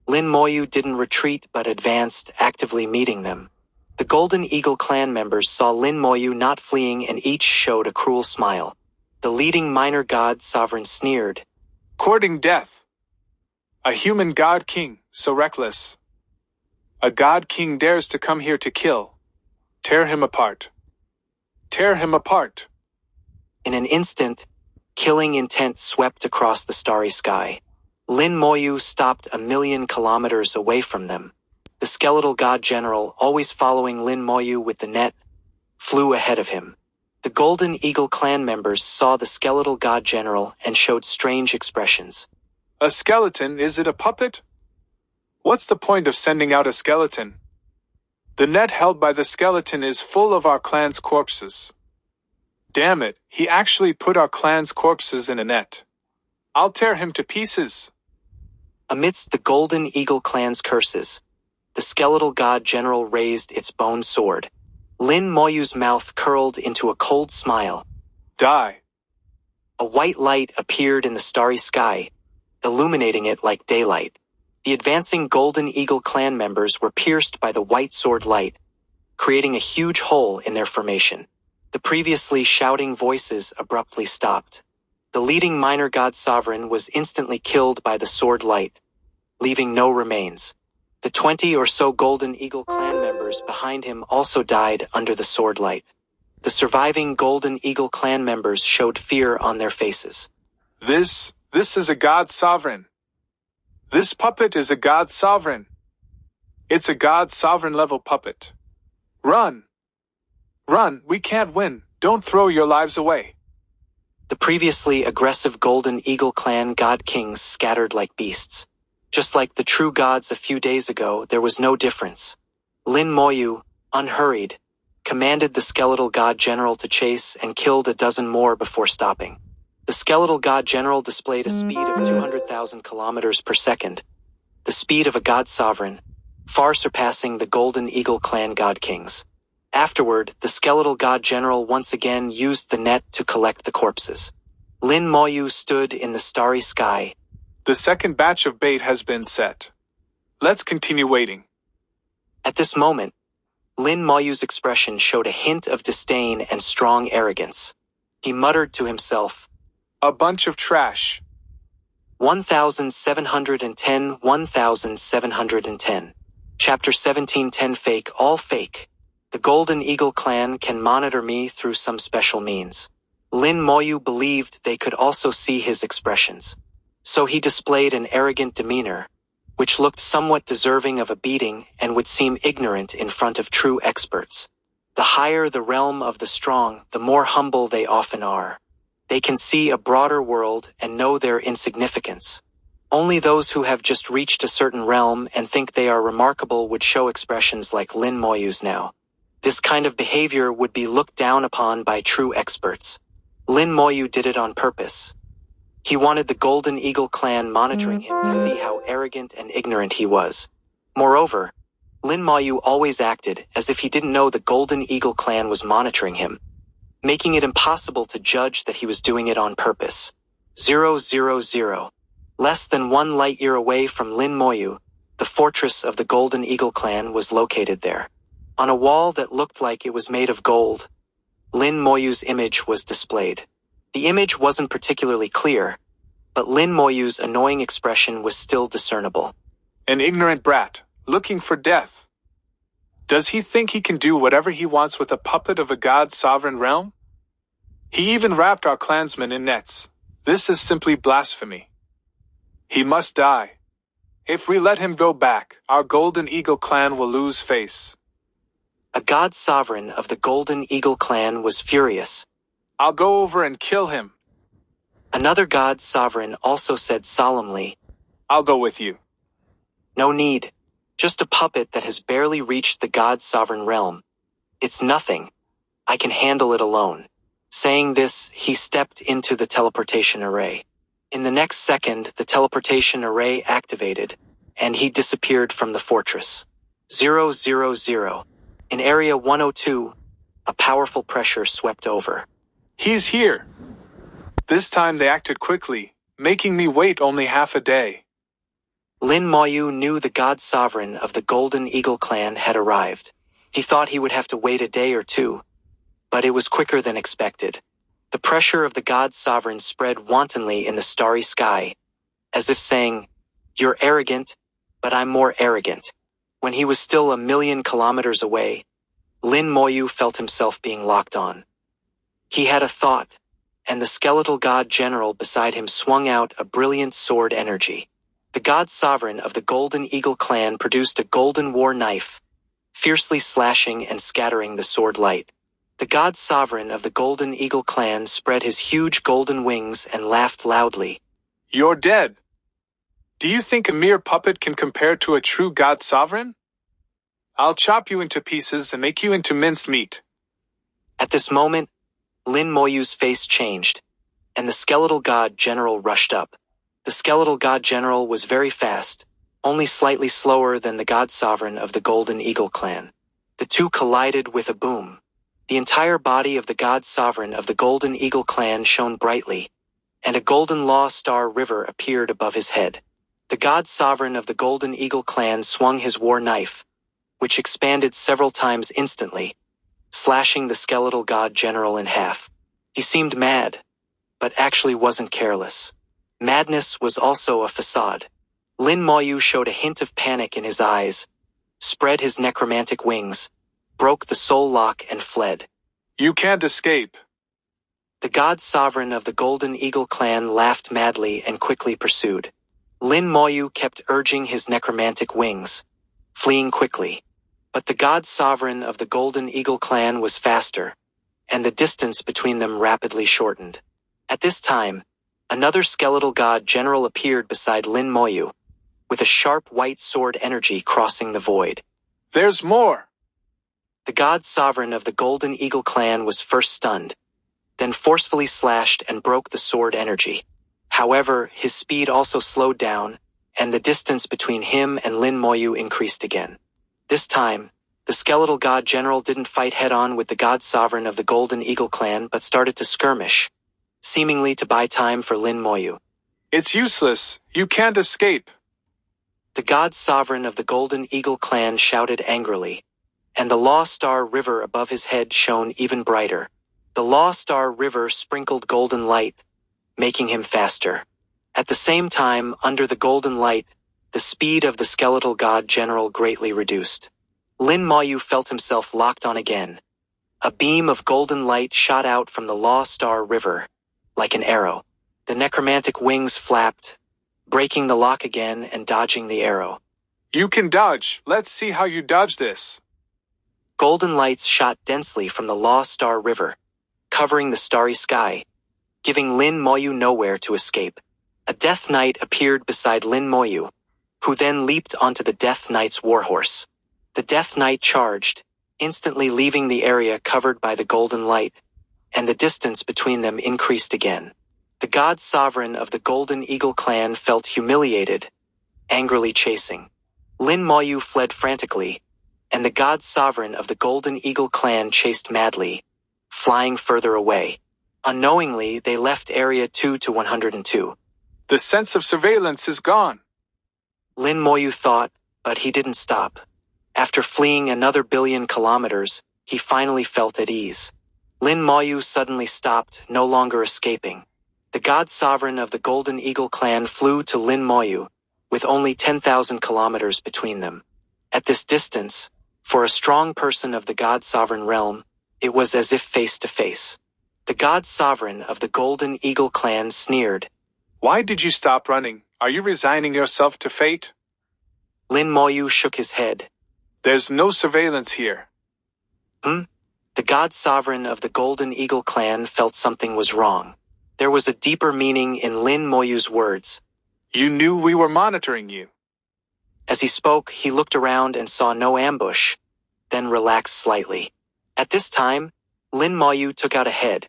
S1: Lin Moyu didn't retreat but advanced, actively meeting them. The Golden Eagle clan members saw Lin Moyu not fleeing and each showed a cruel smile. The leading minor god sovereign sneered.
S2: Courting death. A human god king, so reckless. A god king dares to come here to kill. Tear him apart. Tear him apart.
S1: In an instant, killing intent swept across the starry sky. Lin Moyu stopped 1,000,000 kilometers away from them. The skeletal god general, always following Lin Moyu with the net, flew ahead of him. The Golden Eagle clan members saw the skeletal god general and showed strange expressions.
S2: A skeleton, is it a puppet? What's the point of sending out a skeleton? The net held by the skeleton is full of our clan's corpses. Damn it, he actually put our clan's corpses in a net. I'll tear him to pieces.
S1: Amidst the Golden Eagle clan's curses, the skeletal god general raised its bone sword. Lin Moyu's mouth curled into a cold smile.
S2: Die.
S1: A white light appeared in the starry sky, illuminating it like daylight. The advancing Golden Eagle clan members were pierced by the white sword light, creating a huge hole in their formation. The previously shouting voices abruptly stopped. The leading minor god sovereign was instantly killed by the sword light, leaving no remains. The 20 or so Golden Eagle clan members behind him also died under the sword light. The surviving Golden Eagle clan members showed fear on their faces.
S2: This is a god sovereign. This puppet is a god sovereign. It's a god sovereign level puppet. Run! Run, we can't win. Don't throw your lives away.
S1: The previously aggressive Golden Eagle clan god kings scattered like beasts. Just like the true gods a few days ago, there was no difference. Lin Moyu, unhurried, commanded the skeletal god general to chase and killed a dozen more before stopping. The skeletal god general displayed a speed of 200,000 kilometers per second, the speed of a god sovereign, far surpassing the Golden Eagle clan god kings. Afterward, the skeletal god general once again used the net to collect the corpses. Lin Moyu stood in the starry sky.
S2: The second batch of bait has been set. Let's continue waiting.
S1: At this moment, Lin Moyu's expression showed a hint of disdain and strong arrogance. He muttered to himself,
S2: A bunch of trash.
S1: 1710 1710. Chapter 1710 Fake, all fake. The Golden Eagle clan can monitor me through some special means. Lin Moyu believed they could also see his expressions. So he displayed an arrogant demeanor, which looked somewhat deserving of a beating and would seem ignorant in front of true experts. The higher the realm of the strong, the more humble they often are. They can see a broader world and know their insignificance. Only those who have just reached a certain realm and think they are remarkable would show expressions like Lin Moyu's now. This kind of behavior would be looked down upon by true experts. Lin Moyu did it on purpose. He wanted the Golden Eagle clan monitoring him to see how arrogant and ignorant he was. Moreover, Lin Moyu always acted as if he didn't know the Golden Eagle clan was monitoring him, making it impossible to judge that he was doing it on purpose. 000. Less than 1 light year away from Lin Moyu, the fortress of the Golden Eagle clan was located there. On a wall that looked like it was made of gold, Lin Moyu's image was displayed. The image wasn't particularly clear, but Lin Moyu's annoying expression was still discernible.
S2: An ignorant brat, looking for death. Does he think he can do whatever he wants with a puppet of a god's sovereign realm? He even wrapped our clansmen in nets. This is simply blasphemy. He must die. If we let him go back, our Golden Eagle clan will lose face.
S1: A god sovereign of the Golden Eagle clan was furious.
S2: I'll go over and kill him.
S1: Another god sovereign also said solemnly,
S2: I'll go with you.
S1: No need. Just a puppet that has barely reached the god sovereign realm. It's nothing. I can handle it alone. Saying this, he stepped into the teleportation array. In the next second, the teleportation array activated, and he disappeared from the fortress. 000. In Area 102, a powerful pressure swept over.
S2: He's here. This time they acted quickly, making me wait only half a day.
S1: Lin Moyu knew the god sovereign of the Golden Eagle clan had arrived. He thought he would have to wait a day or two, but it was quicker than expected. The pressure of the god sovereign spread wantonly in the starry sky, as if saying, You're arrogant, but I'm more arrogant. When he was still 1,000,000 kilometers away, Lin Moyu felt himself being locked on. He had a thought, and the skeletal god general beside him swung out a brilliant sword energy. The god sovereign of the Golden Eagle clan produced a golden war knife, fiercely slashing and scattering the sword light. The god sovereign of the Golden Eagle clan spread his huge golden wings and laughed loudly.
S2: You're dead. Do you think a mere puppet can compare to a true god sovereign? I'll chop you into pieces and make you into minced meat.
S1: At this moment, Lin Moyu's face changed, and the skeletal god general rushed up. The skeletal god general was very fast, only slightly slower than the god sovereign of the Golden Eagle clan. The two collided with a boom. The entire body of the god sovereign of the Golden Eagle clan shone brightly, and a golden law star river appeared above his head. The god sovereign of the Golden Eagle clan swung his war knife, which expanded several times instantly, slashing the skeletal god general in half. He seemed mad, but actually wasn't careless. Madness was also a facade. Lin Moyu showed a hint of panic in his eyes, spread his necromantic wings, broke the soul lock and fled.
S2: You can't escape.
S1: The god sovereign of the Golden Eagle clan laughed madly and quickly pursued. Lin Moyu kept urging his necromantic wings, fleeing quickly. But the god sovereign of the Golden Eagle clan was faster, and the distance between them rapidly shortened. At this time, another skeletal god general appeared beside Lin Moyu, with a sharp white sword energy crossing the void.
S2: There's more!
S1: The god sovereign of the Golden Eagle clan was first stunned, then forcefully slashed and broke the sword energy. However, his speed also slowed down, and the distance between him and Lin Moyu increased again. This time, the skeletal god general didn't fight head-on with the god sovereign of the Golden Eagle clan but started to skirmish, seemingly to buy time for Lin Moyu.
S2: It's useless. You can't escape.
S1: The god sovereign of the Golden Eagle clan shouted angrily, and the Law Star River above his head shone even brighter. The Law Star River sprinkled golden light, making him faster. At the same time, under the golden light, the speed of the skeletal god general greatly reduced. Lin Moyu felt himself locked on again. A beam of golden light shot out from the Law Star River, like an arrow. The necromantic wings flapped, breaking the lock again and dodging the arrow.
S2: You can dodge. Let's see how you dodge this.
S1: Golden lights shot densely from the Law Star River, covering the starry sky, giving Lin Moyu nowhere to escape. A Death Knight appeared beside Lin Moyu, who then leaped onto the Death Knight's warhorse. The Death Knight charged, instantly leaving the area covered by the golden light, and the distance between them increased again. The god sovereign of the Golden Eagle clan felt humiliated, angrily chasing. Lin Moyu fled frantically, and the god sovereign of the Golden Eagle clan chased madly, flying further away. Unknowingly, they left Area 2 to 102.
S2: The sense of surveillance is gone.
S1: Lin Moyu thought, but he didn't stop. After fleeing another 1,000,000,000 kilometers, he finally felt at ease. Lin Moyu suddenly stopped, no longer escaping. The god sovereign of the Golden Eagle clan flew to Lin Moyu, with only 10,000 kilometers between them. At this distance, for a strong person of the god sovereign realm, it was as if face to face. The god sovereign of the Golden Eagle clan sneered.
S2: Why did you stop running? Are you resigning yourself to fate?
S1: Lin Moyu shook his head.
S2: There's no surveillance here.
S1: The god sovereign of the Golden Eagle clan felt something was wrong. There was a deeper meaning in Lin Moyu's words.
S2: You knew we were monitoring you.
S1: As he spoke, he looked around and saw no ambush, then relaxed slightly. At this time, Lin Moyu took out a head,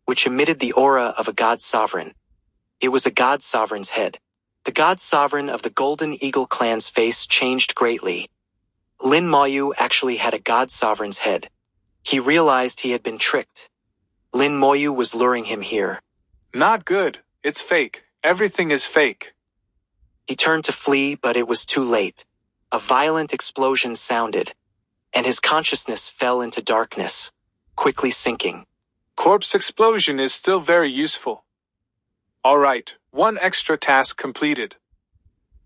S1: which emitted the aura of a god sovereign. It was a god sovereign's head. The god sovereign of the Golden Eagle clan's face changed greatly. Lin Moyu actually had a god sovereign's head. He realized he had been tricked. Lin Moyu was luring him here.
S2: Not good. It's fake. Everything is fake.
S1: He turned to flee, but it was too late. A violent explosion sounded, and his consciousness fell into darkness, quickly sinking.
S2: Corpse explosion is still very useful. All right, one extra task completed.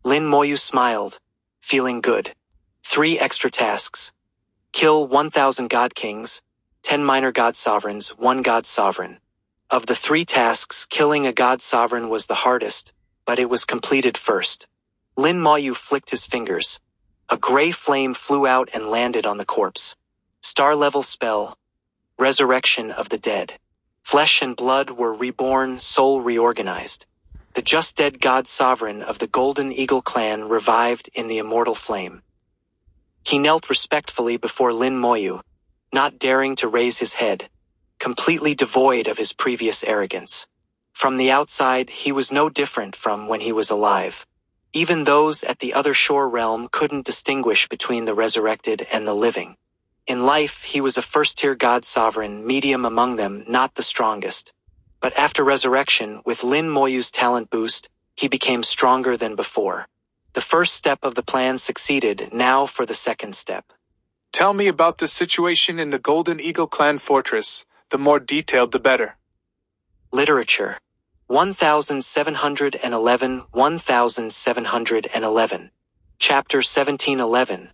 S1: Lin Moyu smiled, feeling good. 3 extra tasks. Kill 1,000 god kings, 10 minor god sovereigns, 1 god sovereign. Of the 3 tasks, killing a god sovereign was the hardest, but it was completed first. Lin Moyu flicked his fingers. A gray flame flew out and landed on the corpse. Star-level spell. Resurrection of the dead. Flesh and blood were reborn, soul reorganized. The just-dead god sovereign of the Golden Eagle clan revived in the immortal flame. He knelt respectfully before Lin Moyu, not daring to raise his head, completely devoid of his previous arrogance. From the outside, he was no different from when he was alive. Even those at the other shore realm couldn't distinguish between the resurrected and the living. In life, he was a first-tier god sovereign, medium among them, not the strongest. But after resurrection, with Lin Moyu's talent boost, he became stronger than before. The first step of the plan succeeded, now for the second step.
S2: Tell me about the situation in the Golden Eagle clan fortress. The more detailed, the better.
S1: Literature. 1711. Chapter 1711.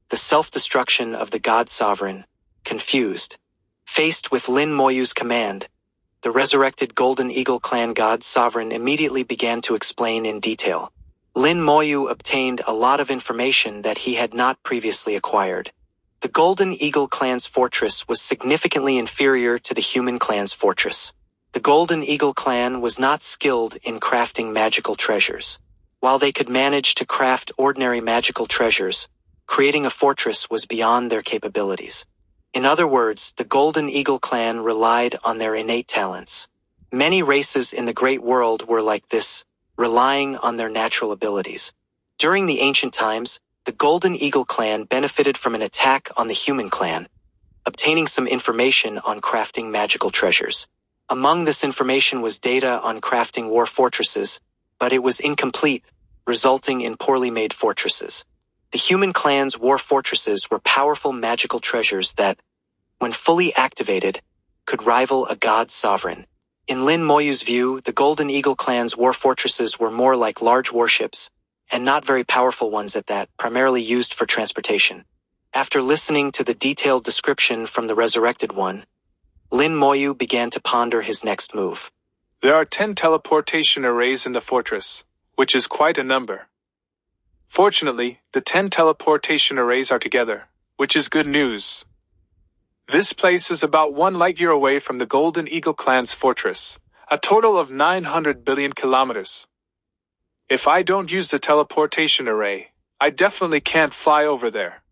S1: The self-destruction of the god sovereign. Confused. Faced with Lin Moyu's command, the resurrected Golden Eagle clan god sovereign immediately began to explain in detail. Lin Moyu obtained a lot of information that he had not previously acquired. The Golden Eagle clan's fortress was significantly inferior to the human clan's fortress. The Golden Eagle clan was not skilled in crafting magical treasures. While they could manage to craft ordinary magical treasures, creating a fortress was beyond their capabilities. In other words, the Golden Eagle clan relied on their innate talents. Many races in the Great World were like this, relying on their natural abilities. During the ancient times, the Golden Eagle clan benefited from an attack on the human clan, obtaining some information on crafting magical treasures. Among this information was data on crafting war fortresses, but it was incomplete, resulting in poorly made fortresses. The human clan's war fortresses were powerful magical treasures that, when fully activated, could rival a god sovereign. In Lin Moyu's view, the Golden Eagle clan's war fortresses were more like large warships, and not very powerful ones at that, primarily used for transportation. After listening to the detailed description from the Resurrected One, Lin Moyu began to ponder his next move.
S2: There are 10 teleportation arrays in the fortress, which is quite a number. Fortunately, the 10 teleportation arrays are together, which is good news. This place is about 1 light year away from the Golden Eagle clan's fortress, a total of 900 billion kilometers. If I don't use the teleportation array, I definitely can't fly over there.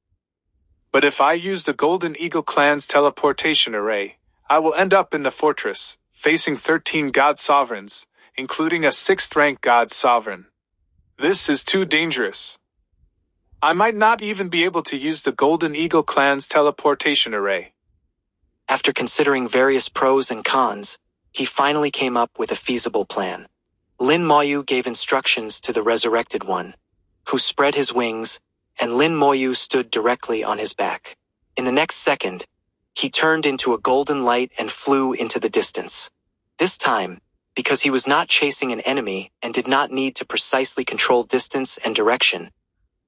S2: But if I use the Golden Eagle clan's teleportation array, I will end up in the fortress, facing 13 god sovereigns, including a 6th-rank god sovereign. This is too dangerous. I might not even be able to use the Golden Eagle clan's teleportation array.
S1: After considering various pros and cons, he finally came up with a feasible plan. Lin Moyu gave instructions to the Resurrected One, who spread his wings, and Lin Moyu stood directly on his back. In the next second, he turned into a golden light and flew into the distance. This time, because he was not chasing an enemy and did not need to precisely control distance and direction,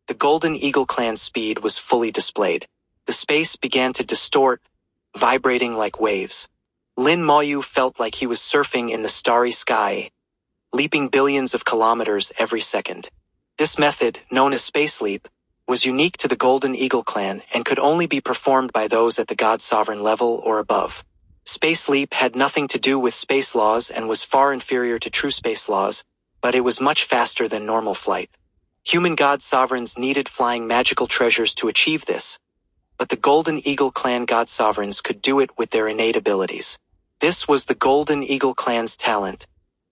S1: the Golden Eagle clan's speed was fully displayed. The space began to distort, vibrating like waves. Lin Moyu felt like he was surfing in the starry sky, leaping billions of kilometers every second. This method, known as space leap, was unique to the Golden Eagle clan and could only be performed by those at the God Sovereign level or above. Space leap had nothing to do with space laws and was far inferior to true space laws, but it was much faster than normal flight. Human God Sovereigns needed flying magical treasures to achieve this, but the Golden Eagle clan God Sovereigns could do it with their innate abilities. This was the Golden Eagle clan's talent,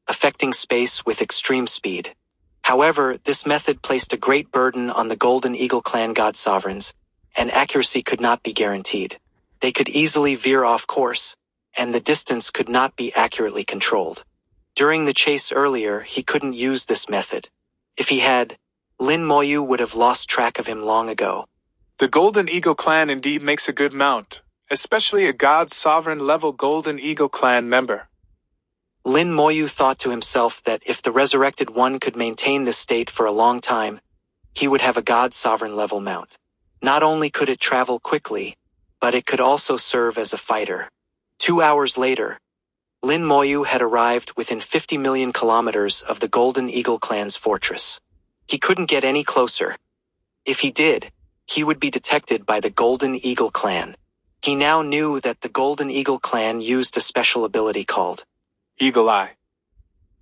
S1: affecting space with extreme speed. However, this method placed a great burden on the Golden Eagle clan God Sovereigns, and accuracy could not be guaranteed. They could easily veer off course, and the distance could not be accurately controlled. During the chase earlier, he couldn't use this method. If he had, Lin Moyu would have lost track of him long ago.
S2: The Golden Eagle clan indeed makes a good mount, especially a God Sovereign level Golden Eagle clan member.
S1: Lin Moyu thought to himself that if the Resurrected One could maintain this state for a long time, he would have a God Sovereign level mount. Not only could it travel quickly, but it could also serve as a fighter. 2 hours later, Lin Moyu had arrived within 50 million kilometers of the Golden Eagle clan's fortress. He couldn't get any closer. If he did, he would be detected by the Golden Eagle clan. He now knew that the Golden Eagle clan used a special ability called
S2: Eagle Eye.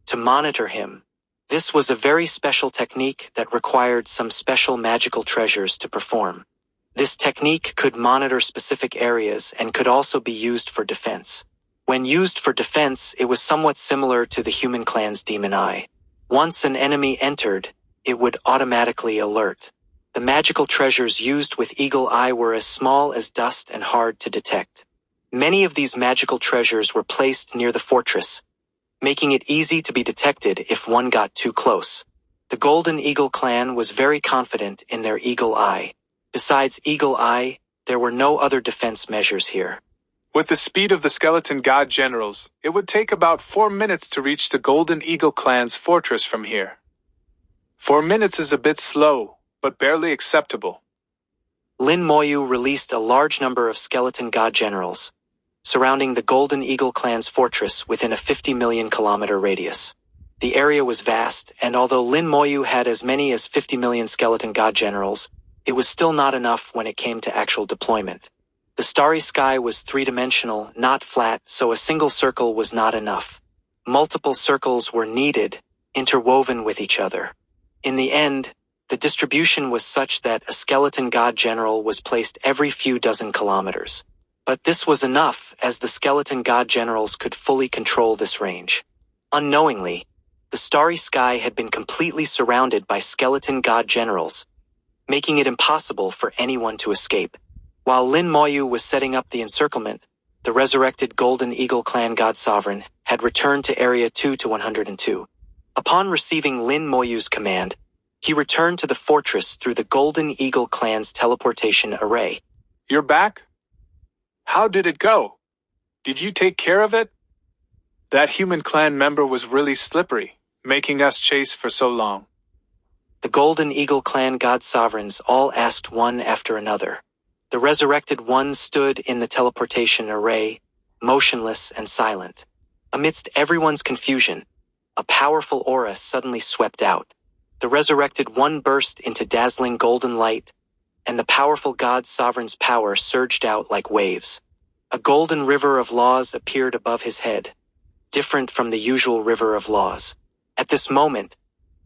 S1: To monitor him. This was a very special technique that required some special magical treasures to perform. This technique could monitor specific areas and could also be used for defense. When used for defense, it was somewhat similar to the human clan's Demon Eye. Once an enemy entered, it would automatically alert. The magical treasures used with Eagle Eye were as small as dust and hard to detect. Many of these magical treasures were placed near the fortress, making it easy to be detected if one got too close. The Golden Eagle clan was very confident in their Eagle Eye. Besides Eagle Eye, there were no other defense measures here.
S2: With the speed of the skeleton god generals, it would take about 4 minutes to reach the Golden Eagle clan's fortress from here. 4 minutes is a bit slow, but barely acceptable.
S1: Lin Moyu released a large number of skeleton god generals, surrounding the Golden Eagle clan's fortress within a 50 million kilometer radius. The area was vast, and although Lin Moyu had as many as 50 million skeleton god generals, it was still not enough when it came to actual deployment. The starry sky was three-dimensional, not flat, so a single circle was not enough. Multiple circles were needed, interwoven with each other. In the end, the distribution was such that a skeleton god general was placed every few dozen kilometers. But this was enough, as the skeleton god generals could fully control this range. Unknowingly, The starry sky had been completely surrounded by skeleton god generals, making it impossible for anyone to escape. While Lin Moyu was setting up the encirclement, the resurrected Golden Eagle Clan God Sovereign had returned to Area 2 to 102. Upon receiving Lin Moyu's command, he returned to the fortress through the Golden Eagle Clan's teleportation array.
S2: You're back? How did it go? Did you take care of it? That human clan member was really slippery, making us chase for so long.
S1: The Golden Eagle Clan God Sovereigns all asked one after another. The resurrected one stood in the teleportation array, motionless and silent. Amidst everyone's confusion, a powerful aura suddenly swept out. The resurrected one burst into dazzling golden light, and the powerful God Sovereign's power surged out like waves. A golden river of laws appeared above his head, different from the usual river of laws. At this moment,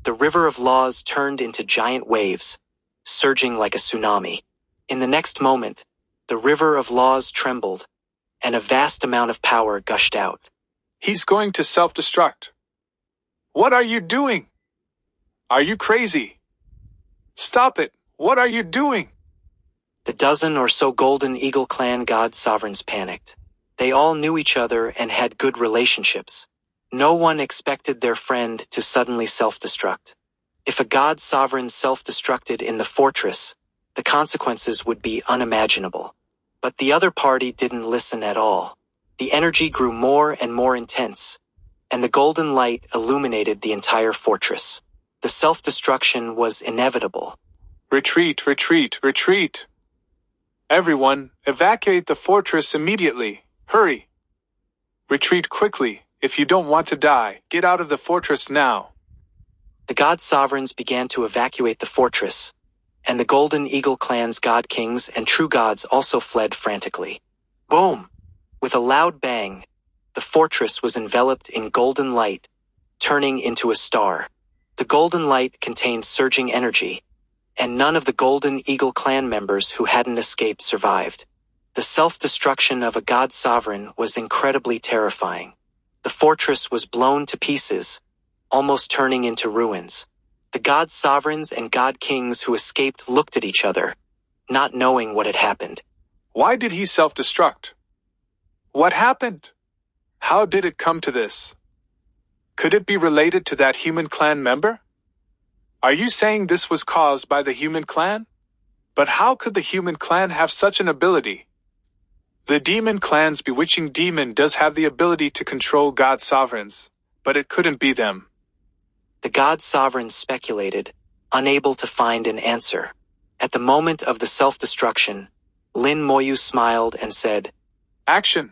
S1: the river of laws turned into giant waves, surging like a tsunami. In the next moment, the river of laws trembled, and a vast amount of power gushed out.
S2: He's going to self-destruct. What are you doing? Are you crazy? Stop it! What are you doing?
S1: The dozen or so Golden Eagle Clan God Sovereigns panicked. They all knew each other and had good relationships. No one expected their friend to suddenly self-destruct. If a God Sovereign self-destructed in the fortress, the consequences would be unimaginable. But the other party didn't listen at all. The energy grew more and more intense, and the golden light illuminated the entire fortress. The self-destruction was inevitable.
S2: Retreat, retreat, retreat! Everyone, evacuate the fortress immediately. Hurry! Retreat quickly. If you don't want to die, get out of the fortress now.
S1: The God Sovereigns began to evacuate the fortress, and the Golden Eagle Clan's God Kings and True Gods also fled frantically. Boom! With a loud bang, the fortress was enveloped in golden light, turning into a star. The golden light contained surging energy, and none of the Golden Eagle Clan members who hadn't escaped survived. The self-destruction of a God Sovereign was incredibly terrifying. The fortress was blown to pieces, almost turning into ruins. The God Sovereigns and God Kings who escaped looked at each other, not knowing what had happened.
S2: Why did he self-destruct? What happened? How did it come to this? Could it be related to that human clan member? Are you saying this was caused by the human clan? But how could the human clan have such an ability? The demon clan's bewitching demon does have the ability to control God Sovereigns, but it couldn't be them.
S1: The God Sovereigns speculated, unable to find an answer. At the moment of the self-destruction, Lin Moyu smiled and said,
S2: Action!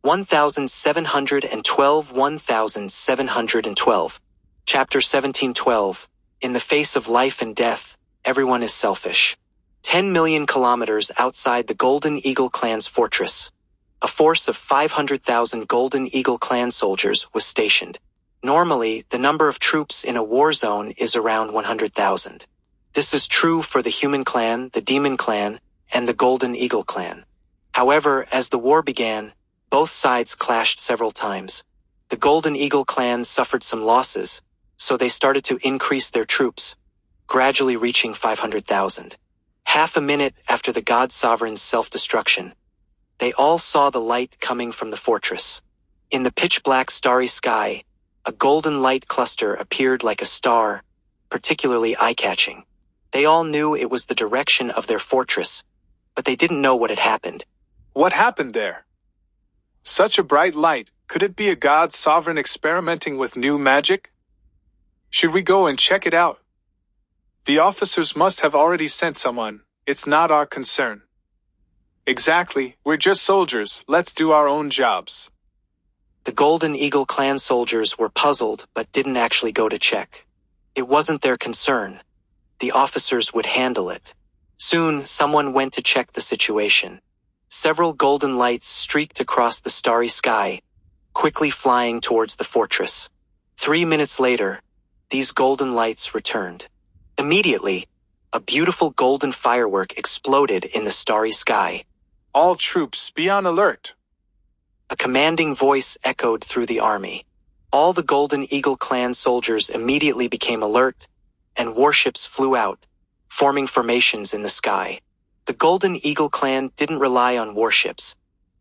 S1: 1712 1712. Chapter 1712. In the face of life and death, everyone is selfish. 10 million kilometers outside the Golden Eagle Clan's fortress, a force of 500,000 Golden Eagle Clan soldiers was stationed. Normally, the number of troops in a war zone is around 100,000. This is true for the Human Clan, the Demon Clan, and the Golden Eagle Clan. However, as the war began, both sides clashed several times. The Golden Eagle Clan suffered some losses, so they started to increase their troops, gradually reaching 500,000. Half a minute after the God Sovereign's self-destruction, they all saw the light coming from the fortress. In the pitch-black starry sky, a golden light cluster appeared like a star, particularly eye-catching. They all knew it was the direction of their fortress, but they didn't know what had happened.
S2: What happened there? Such a bright light, could it be a God Sovereign experimenting with new magic? Should we go and check it out? The officers must have already sent someone. It's not our concern. Exactly, we're just soldiers, let's do our own jobs.
S1: The Golden Eagle Clan soldiers were puzzled but didn't actually go to check. It wasn't their concern. The officers would handle it. Soon, someone went to check the situation. Several golden lights streaked across the starry sky, quickly flying towards the fortress. 3 minutes later, these golden lights returned. Immediately, a beautiful golden firework exploded in the starry sky.
S2: All troops, be on alert.
S1: A commanding voice echoed through the army. All the Golden Eagle clan soldiers immediately became alert, and warships flew out, forming formations in the sky. The Golden Eagle clan didn't rely on warships.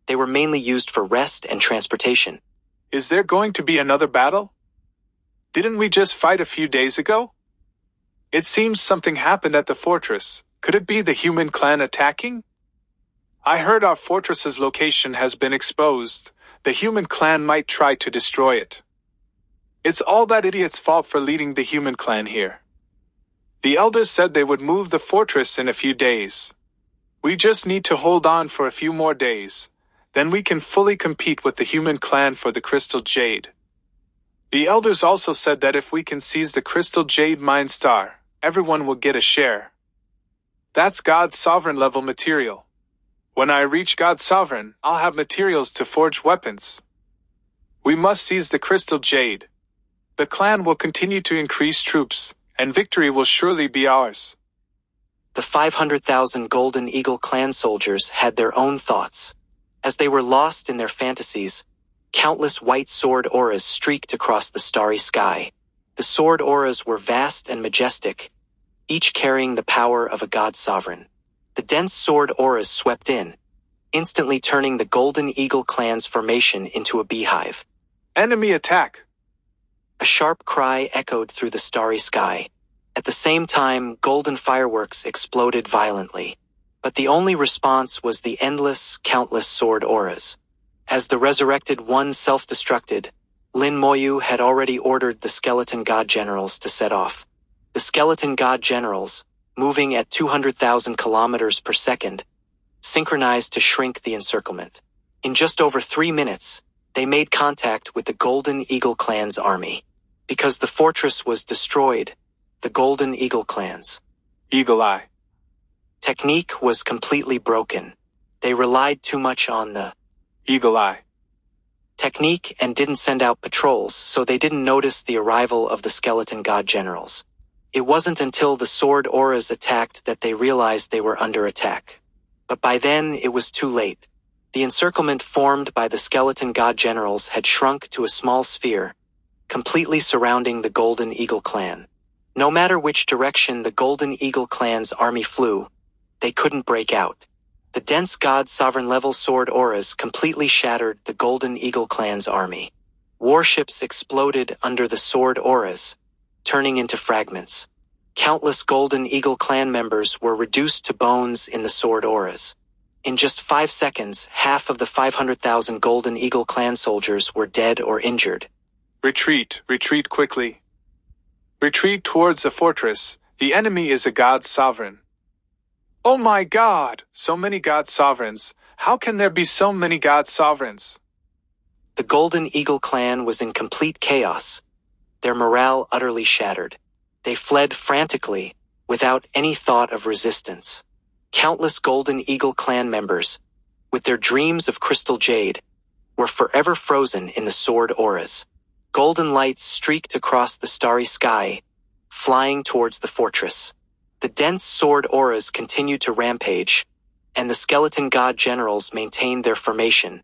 S1: They were mainly used for rest and transportation.
S2: Is there going to be another battle? Didn't we just fight a few days ago? It seems something happened at the fortress. Could it be the human clan attacking? I heard our fortress's location has been exposed. The human clan might try to destroy it. It's all that idiot's fault for leading the human clan here. The elders said they would move the fortress in a few days. We just need to hold on for a few more days. Then we can fully compete with the human clan for the Crystal Jade. The elders also said that if we can seize the Crystal Jade Mine Star, everyone will get a share. That's God's sovereign level material. When I reach God's sovereign, I'll have materials to forge weapons. We must seize the Crystal Jade. The clan will continue to increase troops, and victory will surely be ours.
S1: The 500,000 Golden Eagle clan soldiers had their own thoughts. As they were lost in their fantasies, countless white sword auras streaked across the starry sky. The sword auras were vast and majestic, each carrying the power of a god sovereign. The dense sword auras swept in, instantly turning the Golden Eagle clan's formation into a beehive.
S2: Enemy attack!
S1: A sharp cry echoed through the starry sky. At the same time, golden fireworks exploded violently. But the only response was the endless, countless sword auras. As the resurrected one self-destructed, Lin Moyu had already ordered the skeleton god generals to set off. The skeleton god generals, moving at 200,000 kilometers per second, synchronized to shrink the encirclement. In just over 3 minutes, they made contact with the Golden Eagle clan's army. Because the fortress was destroyed, the Golden Eagle clans.
S2: Eagle Eye.
S1: Technique was completely broken. They relied too much on the
S2: Eagle Eye
S1: technique and didn't send out patrols, so they didn't notice the arrival of the skeleton god generals. It wasn't until the sword auras attacked that they realized they were under attack. But by then, it was too late. The encirclement formed by the skeleton god generals had shrunk to a small sphere, completely surrounding the Golden Eagle clan. No matter which direction the Golden Eagle clan's army flew, they couldn't break out. The dense god sovereign level sword auras completely shattered the Golden Eagle clan's army. Warships exploded under the sword auras, turning into fragments. Countless Golden Eagle clan members were reduced to bones in the sword auras. In just 5 seconds, half of the 500,000 Golden Eagle clan soldiers were dead or injured.
S2: Retreat quickly. Retreat towards the fortress. The enemy is a god sovereign. Oh my god! So many god sovereigns. How can there be so many god sovereigns?
S1: The Golden Eagle clan was in complete chaos, their morale utterly shattered. They fled frantically, without any thought of resistance. Countless Golden Eagle clan members, with their dreams of Crystal Jade, were forever frozen in the sword auras. Golden lights streaked across the starry sky, flying towards the fortress. The dense sword auras continued to rampage, and the skeleton god generals maintained their formation,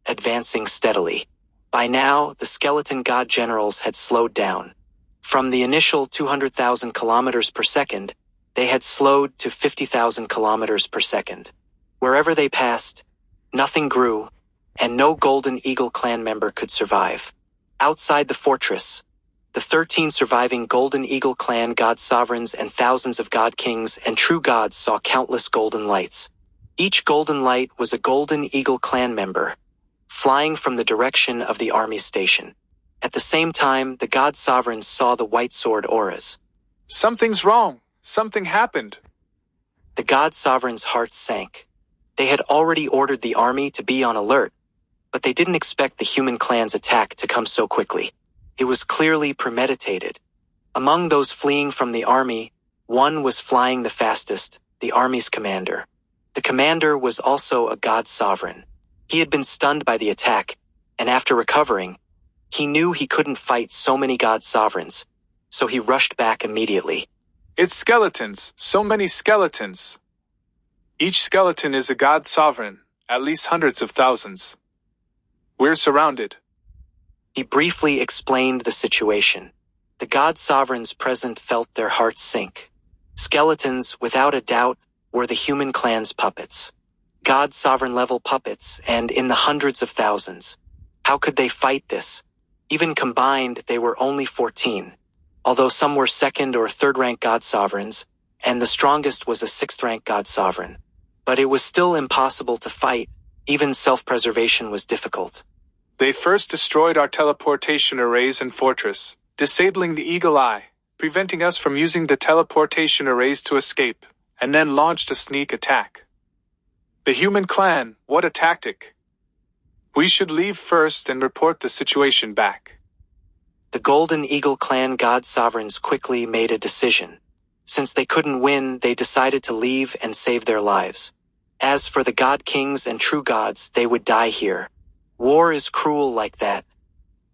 S1: advancing steadily. By now, the skeleton god generals had slowed down. From the initial 200,000 kilometers per second, they had slowed to 50,000 kilometers per second. Wherever they passed, nothing grew, and no Golden Eagle clan member could survive. Outside the fortress, the 13 surviving Golden Eagle clan god sovereigns and thousands of god kings and true gods saw countless golden lights. Each golden light was a Golden Eagle clan member, flying from the direction of the army station. At the same time, the god sovereigns saw the white sword auras.
S2: Something's wrong. Something happened.
S1: The god sovereigns' hearts sank. They had already ordered the army to be on alert, but they didn't expect the human clan's attack to come so quickly. It was clearly premeditated. Among those fleeing from the army, one was flying the fastest, the army's commander. The commander was also a god sovereign. He had been stunned by the attack, and after recovering, he knew he couldn't fight so many god sovereigns, so he rushed back immediately.
S2: It's skeletons. So many skeletons. Each skeleton is a god sovereign, at least hundreds of thousands. We're surrounded.
S1: He briefly explained the situation. The god sovereigns present felt their hearts sink. Skeletons, without a doubt, were the human clan's puppets. God sovereign level puppets, and in the hundreds of thousands. How could they fight this? Even combined, they were only 14. Although some were second or third rank god sovereigns, and the strongest was a sixth rank god sovereign. But it was still impossible to fight, even self-preservation was difficult.
S2: They first destroyed our teleportation arrays and fortress, disabling the eagle eye, preventing us from using the teleportation arrays to escape, and then launched a sneak attack. The human clan, what a tactic! We should leave first and report the situation back.
S1: The Golden Eagle clan god sovereigns quickly made a decision. Since they couldn't win, they decided to leave and save their lives. As for the god kings and true gods, they would die here. War is cruel like that.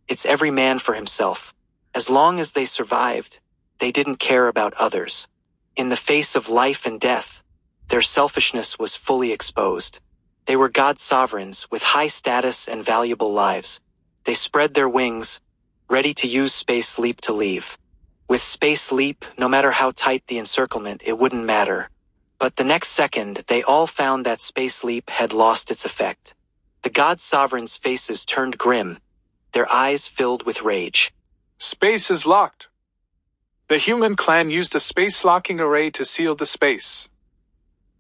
S1: It's every man for himself. As long as they survived, they didn't care about others. In the face of life and death, their selfishness was fully exposed. They were god sovereigns with high status and valuable lives. They spread their wings, ready to use Space Leap to leave. With Space Leap, no matter how tight the encirclement, it wouldn't matter. But the next second, they all found that Space Leap had lost its effect. The god sovereigns' faces turned grim, their eyes filled with rage.
S2: Space is locked. The human clan used a space locking array to seal the space.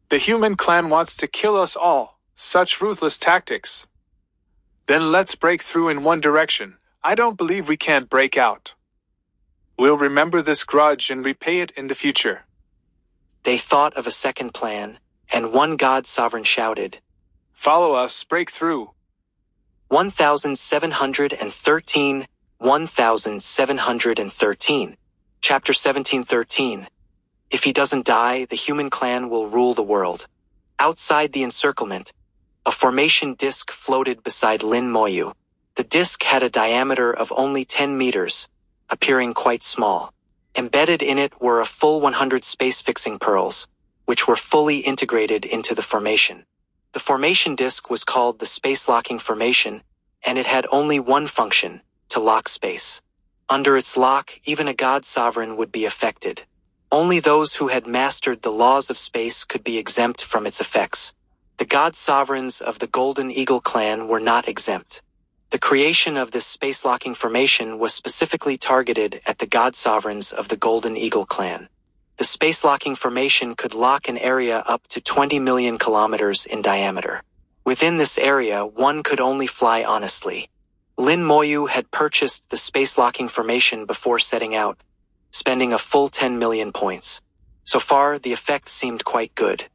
S2: The human clan wants to kill us all. Such ruthless tactics. Then let's break through in one direction. I don't believe we can't break out. We'll remember this grudge and repay it in the future.
S1: They thought of a second plan, and one god sovereign shouted,
S2: Follow us, break through.
S1: 1713, 1713. Chapter 1713. If he doesn't die, the human clan will rule the world. Outside the encirclement, a formation disc floated beside Lin Moyu. The disc had a diameter of only 10 meters, appearing quite small. Embedded in it were a full 100 space-fixing pearls, which were fully integrated into the formation. The formation disc was called the space-locking formation, and it had only one function, to lock space. Under its lock, even a god sovereign would be affected. Only those who had mastered the laws of space could be exempt from its effects. The god sovereigns of the Golden Eagle clan were not exempt. The creation of this space-locking formation was specifically targeted at the god sovereigns of the Golden Eagle clan. The space-locking formation could lock an area up to 20 million kilometers in diameter. Within this area, one could only fly honestly. Lin Moyu had purchased the space-locking formation before setting out, spending a full 10 million points. So far, the effect seemed quite good.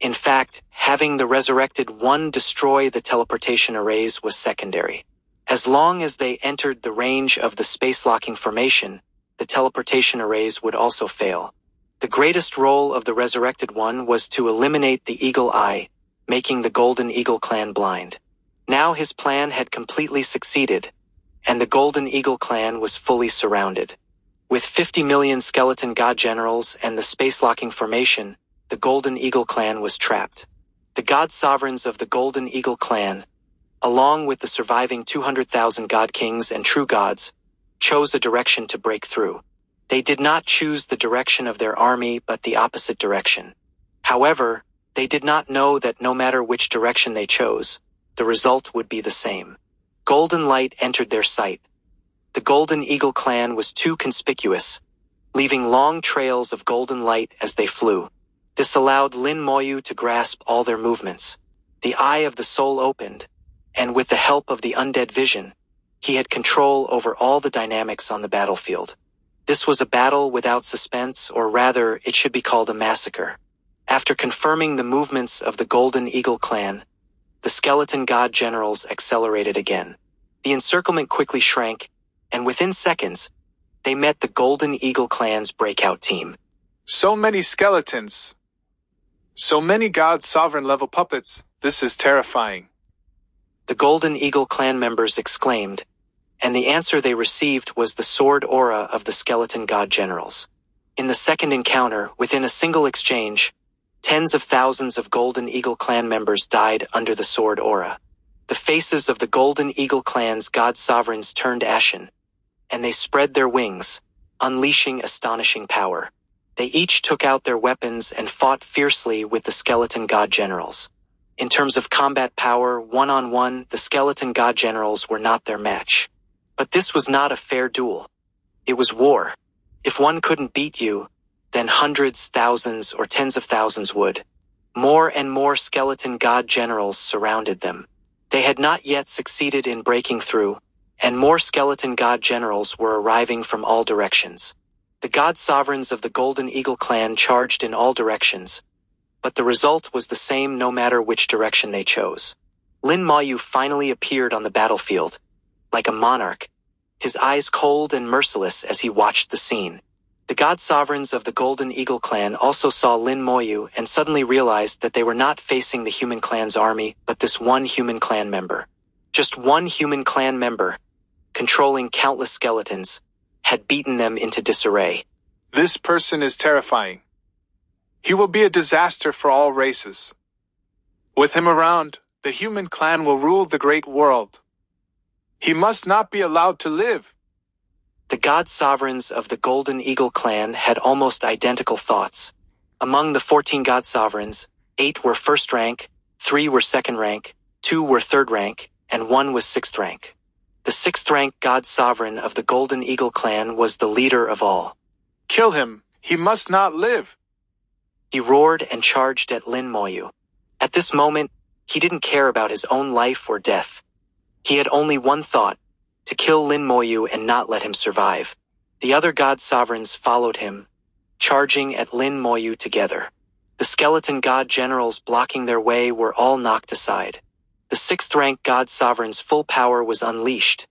S1: In fact, having the Resurrected One destroy the teleportation arrays was secondary. As long as they entered the range of the space-locking formation, the teleportation arrays would also fail. The greatest role of the Resurrected One was to eliminate the Eagle Eye, making the Golden Eagle clan blind. Now his plan had completely succeeded, and the Golden Eagle clan was fully surrounded. With 50 million skeleton god generals and the space-locking formation, the Golden Eagle clan was trapped. The god sovereigns of the Golden Eagle clan, along with the surviving 200,000 god kings and true gods, chose a direction to break through. They did not choose the direction of their army but the opposite direction. However, they did not know that no matter which direction they chose, the result would be the same. Golden light entered their sight. The Golden Eagle clan was too conspicuous, leaving long trails of golden light as they flew. This allowed Lin Moyu to grasp all their movements. The eye of the soul opened, and with the help of the undead vision, he had control over all the dynamics on the battlefield. This was a battle without suspense, or rather, it should be called a massacre. After confirming the movements of the Golden Eagle clan, the skeleton god generals accelerated again. The encirclement quickly shrank, and within seconds, they met the Golden Eagle clan's breakout team.
S2: So many skeletons. So many god sovereign level puppets. This is terrifying.
S1: The Golden Eagle clan members exclaimed, and the answer they received was the sword aura of the skeleton god generals. In the second encounter, within a single exchange, tens of thousands of Golden Eagle clan members died under the sword aura. The faces of the Golden Eagle clan's god sovereigns turned ashen, and they spread their wings, unleashing astonishing power. They each took out their weapons and fought fiercely with the skeleton god generals. In terms of combat power, one-on-one, the skeleton god generals were not their match. But this was not a fair duel. It was war. If one couldn't beat you, then hundreds, thousands, or tens of thousands would. More and more skeleton god generals surrounded them. They had not yet succeeded in breaking through, and more skeleton god generals were arriving from all directions. The god sovereigns of the Golden Eagle clan charged in all directions, but the result was the same no matter which direction they chose. Lin Moyu finally appeared on the battlefield, like a monarch, his eyes cold and merciless as he watched the scene. The god sovereigns of the Golden Eagle clan also saw Lin Moyu and suddenly realized that they were not facing the human clan's army, but this one human clan member. Just one human clan member, controlling countless skeletons, had beaten them into disarray.
S2: This person is terrifying. He will be a disaster for all races. With him around, the human clan will rule the great world. He must not be allowed to live.
S1: The god sovereigns of the Golden Eagle clan had almost identical thoughts. Among the 14 god sovereigns, 8 were first rank, 3 were second rank, 2 were third rank, and 1 was sixth rank. The sixth rank god sovereign of the Golden Eagle clan was the leader of all.
S2: Kill him. He must not live.
S1: He roared and charged at Lin Moyu. At this moment, he didn't care about his own life or death. He had only one thought: to kill Lin Moyu and not let him survive. The other god sovereigns followed him, charging at Lin Moyu together. The skeleton god generals blocking their way were all knocked aside. The sixth-rank god sovereign's full power was unleashed,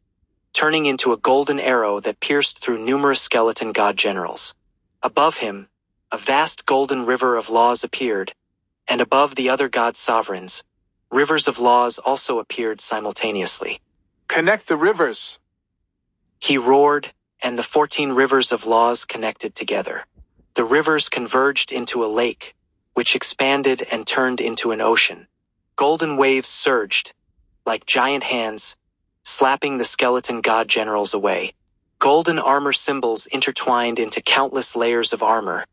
S1: turning into a golden arrow that pierced through numerous skeleton god generals. Above him, a vast golden river of laws appeared, and above the other god sovereigns, rivers of laws also appeared simultaneously.
S2: Connect the rivers.
S1: He roared, and the 14 rivers of laws connected together. The rivers converged into a lake, which expanded and turned into an ocean. Golden waves surged, like giant hands, slapping the skeleton god generals away. Golden armor symbols intertwined into countless layers of armor,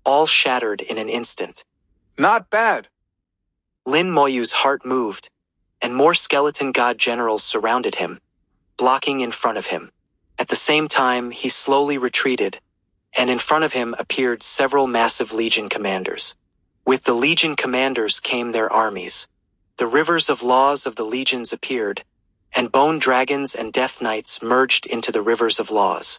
S1: all shattered in an instant.
S2: Not bad.
S1: Lin Moyu's heart moved, and more skeleton god generals surrounded him, blocking in front of him. At the same time, he slowly retreated, and in front of him appeared several massive legion commanders. With the legion commanders came their armies. The rivers of laws of the legions appeared, and bone dragons and death knights merged into the rivers of laws.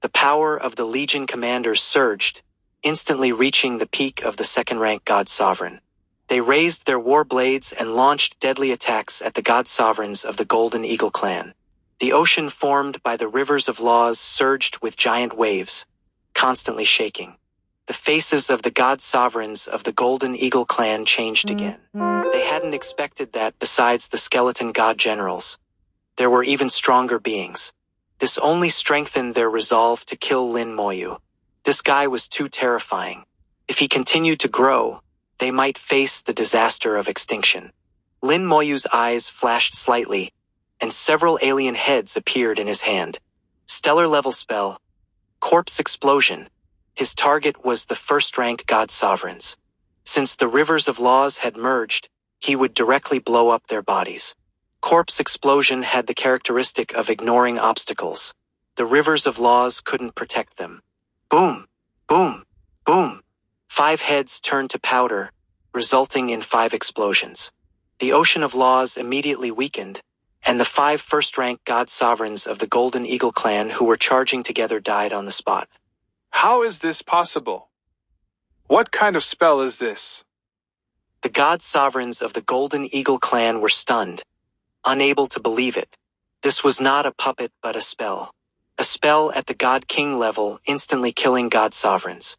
S1: The power of the legion commanders surged, instantly reaching the peak of the second-rank god sovereign. They raised their war blades and launched deadly attacks at the god sovereigns of the Golden Eagle clan. The ocean formed by the rivers of laws surged with giant waves, constantly shaking. The faces of the god sovereigns of the Golden Eagle clan changed again. They hadn't expected that besides the skeleton god generals, there were even stronger beings. This only strengthened their resolve to kill Lin Moyu. This guy was too terrifying. If he continued to grow, they might face the disaster of extinction. Lin Moyu's eyes flashed slightly, and several alien heads appeared in his hand. Stellar-level spell, Corpse Explosion. His target was the first-rank god sovereigns. Since the rivers of laws had merged, he would directly blow up their bodies. Corpse Explosion had the characteristic of ignoring obstacles. The rivers of laws couldn't protect them. Boom! Boom! Boom! 5 heads turned to powder, resulting in 5 explosions. The ocean of laws immediately weakened, and the 5 first-rank god sovereigns of the Golden Eagle clan who were charging together died on the spot.
S2: How is this possible? What kind of spell is this?
S1: The god sovereigns of the Golden Eagle clan were stunned, unable to believe it. This was not a puppet but a spell. A spell at the God King level, instantly killing god sovereigns.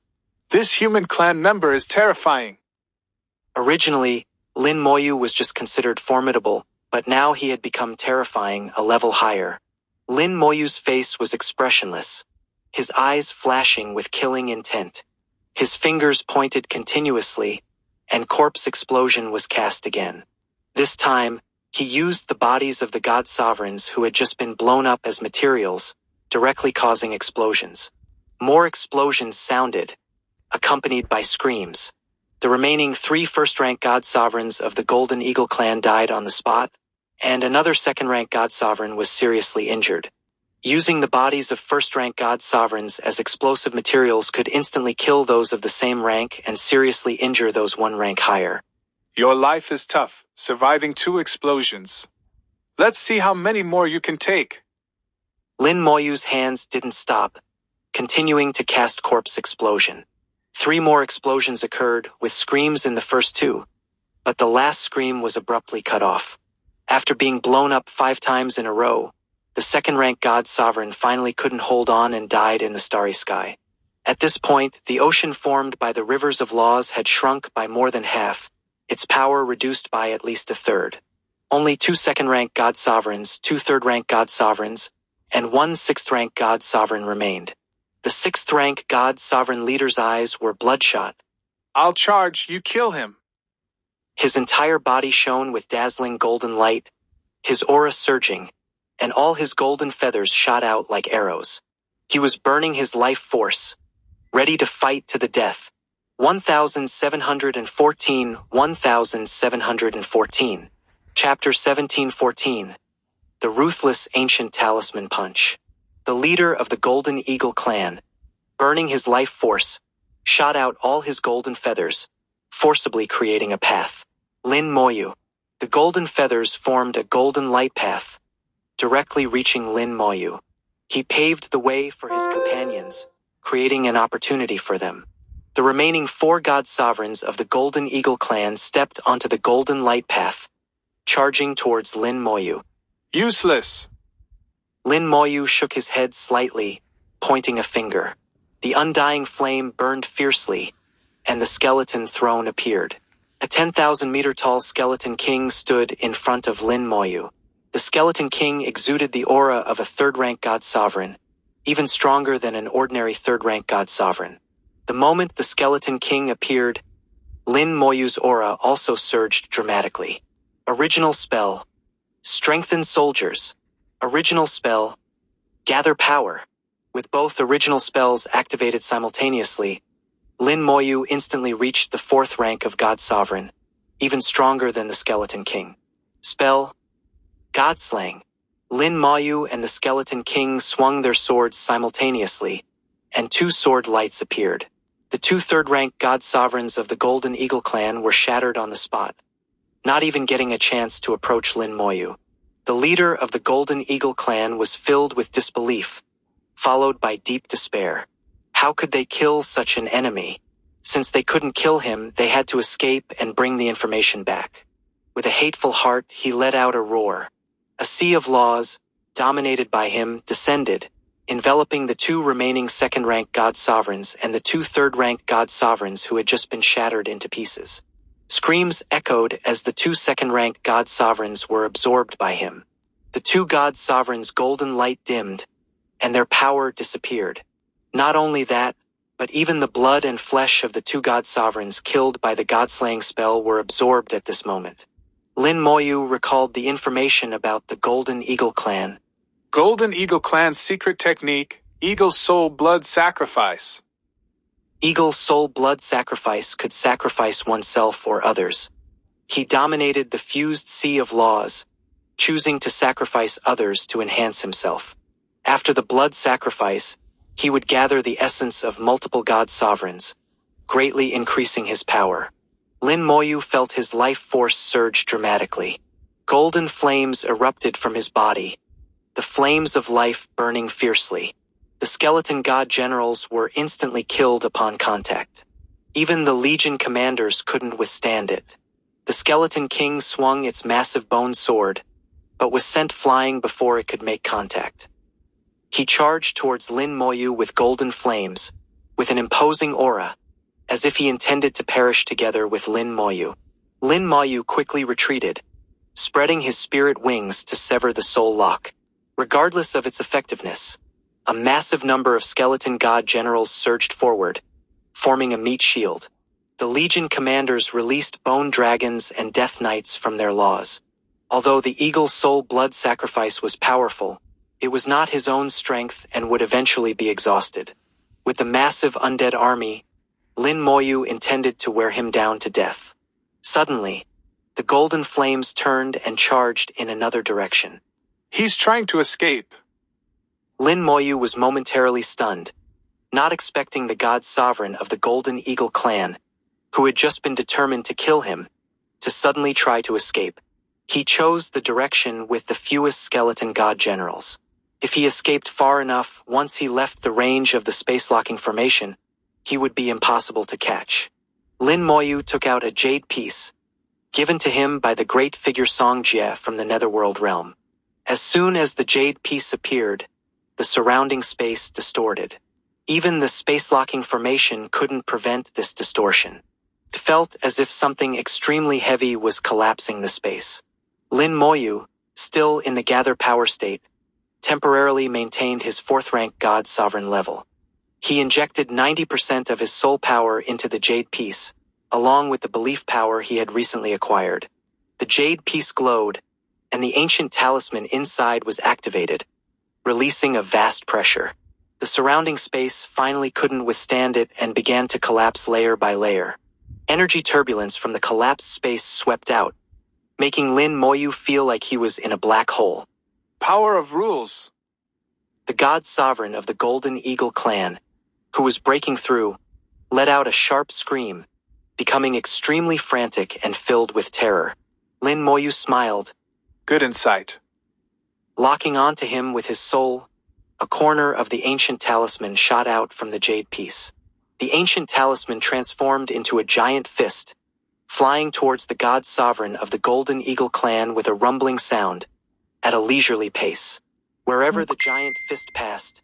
S2: This human clan member is terrifying.
S1: Originally, Lin Moyu was just considered formidable, but now he had become terrifying a level higher. Lin Moyu's face was expressionless, his eyes flashing with killing intent. His fingers pointed continuously, and Corpse Explosion was cast again. This time, He used the bodies of the god sovereigns who had just been blown up as materials, directly causing explosions. More explosions sounded, accompanied by screams. The remaining 3 first-rank god sovereigns of the Golden Eagle clan died on the spot, and another second-rank god sovereign was seriously injured. Using the bodies of first-rank god sovereigns as explosive materials could instantly kill those of the same rank and seriously injure those 1 rank higher.
S2: Your life is tough, surviving 2 explosions. Let's see how many more you can take.
S1: Lin Moyu's hands didn't stop, continuing to cast corpse explosion. 3 more explosions occurred, with screams in the first 2, but the last scream was abruptly cut off. After being blown up 5 times in a row, the second-rank god sovereign finally couldn't hold on and died in the starry sky. At this point, the ocean formed by the rivers of laws had shrunk by more than half, its power reduced by at least a third. Only 2 second-rank god sovereigns, 2 third-rank god sovereigns, and 1 sixth-rank god sovereign remained. The 6th-rank god sovereign leader's eyes were bloodshot.
S2: I'll charge, you kill him.
S1: His entire body shone with dazzling golden light, his aura surging, and all his golden feathers shot out like arrows. He was burning his life force, ready to fight to the death. 1714 1714. Chapter 1714. The Ruthless Ancient Talisman Punch. The leader of the Golden Eagle clan, burning his life force, shot out all his golden feathers, forcibly creating a path. Lin Moyu. The golden feathers formed a golden light path, directly reaching Lin Moyu. He paved the way for his companions, creating an opportunity for them. The remaining 4 god sovereigns of the Golden Eagle clan stepped onto the golden light path, charging towards Lin Moyu.
S2: Useless.
S1: Lin Moyu shook his head slightly, pointing a finger. The undying flame burned fiercely, and the skeleton throne appeared. A 10,000-meter-tall skeleton king stood in front of Lin Moyu. The skeleton king exuded the aura of a 3rd-rank god sovereign, even stronger than an ordinary 3rd-rank god sovereign. The moment the skeleton king appeared, Lin Moyu's aura also surged dramatically. Original spell. Strengthen soldiers. Original spell. Gather power. With both original spells activated simultaneously, Lin Moyu instantly reached the 4th rank of God Sovereign, even stronger than the Skeleton King. Spell. Godslaying. Lin Moyu and the Skeleton King swung their swords simultaneously, and 2 sword lights appeared. The 2 third-rank God Sovereigns of the Golden Eagle clan were shattered on the spot, not even getting a chance to approach Lin Moyu. The leader of the Golden Eagle clan was filled with disbelief, followed by deep despair. How could they kill such an enemy? Since they couldn't kill him, they had to escape and bring the information back. With a hateful heart, he let out a roar. A sea of laws, dominated by him, descended, enveloping the 2 remaining second-rank God Sovereigns and the 2 third-rank God Sovereigns who had just been shattered into pieces. Screams echoed as the 2 second-rank God Sovereigns were absorbed by him. The 2 God Sovereigns' golden light dimmed, and their power disappeared. Not only that, but even the blood and flesh of the 2 God Sovereigns killed by the God-slaying spell were absorbed at this moment. Lin Moyu recalled the information about the Golden Eagle clan.
S2: Golden Eagle clan's secret technique, Eagle Soul Blood Sacrifice.
S1: Eagle Soul Blood Sacrifice could sacrifice oneself or others. He dominated the fused sea of laws, choosing to sacrifice others to enhance himself. After the blood sacrifice, he would gather the essence of multiple God Sovereigns, greatly increasing his power. Lin Moyu felt his life force surge dramatically. Golden flames erupted from his body, the flames of life burning fiercely. The skeleton god generals were instantly killed upon contact. Even the legion commanders couldn't withstand it. The skeleton king swung its massive bone sword, but was sent flying before it could make contact. He charged towards Lin Moyu with golden flames, with an imposing aura, as if he intended to perish together with Lin Moyu. Lin Moyu quickly retreated, spreading his spirit wings to sever the soul lock. Regardless of its effectiveness, a massive number of skeleton god generals surged forward, forming a meat shield. The legion commanders released bone dragons and death knights from their laws. Although the eagle's soul blood sacrifice was powerful, it was not his own strength and would eventually be exhausted. With the massive undead army, Lin Moyu intended to wear him down to death. Suddenly, the golden flames turned and charged in another direction.
S2: He's trying to escape.
S1: Lin Moyu was momentarily stunned, not expecting the god sovereign of the Golden Eagle clan, who had just been determined to kill him, to suddenly try to escape. He chose the direction with the fewest skeleton god generals. If he escaped far enough, once he left the range of the space-locking formation, he would be impossible to catch. Lin Moyu took out a jade piece, given to him by the great figure Song Jie from the Netherworld realm. As soon as the jade piece appeared, the surrounding space distorted. Even the space-locking formation couldn't prevent this distortion. It felt as if something extremely heavy was collapsing the space. Lin Moyu, still in the gather power state, temporarily maintained his 4th rank god sovereign level. He injected 90% of his soul power into the jade piece, along with the belief power he had recently acquired. The jade piece glowed, and the ancient talisman inside was activated, releasing a vast pressure. The surrounding space finally couldn't withstand it and began to collapse layer by layer. Energy turbulence from the collapsed space swept out, making Lin Moyu feel like he was in a black hole.
S2: Power of rules.
S1: The god sovereign of the Golden Eagle clan, who was breaking through, let out a sharp scream, becoming extremely frantic and filled with terror. Lin Moyu smiled.
S2: Good insight.
S1: Locking onto him with his soul, a corner of the ancient talisman shot out from the jade piece. The ancient talisman transformed into a giant fist, flying towards the god sovereign of the Golden Eagle clan with a rumbling sound, at a leisurely pace. Wherever the giant fist passed,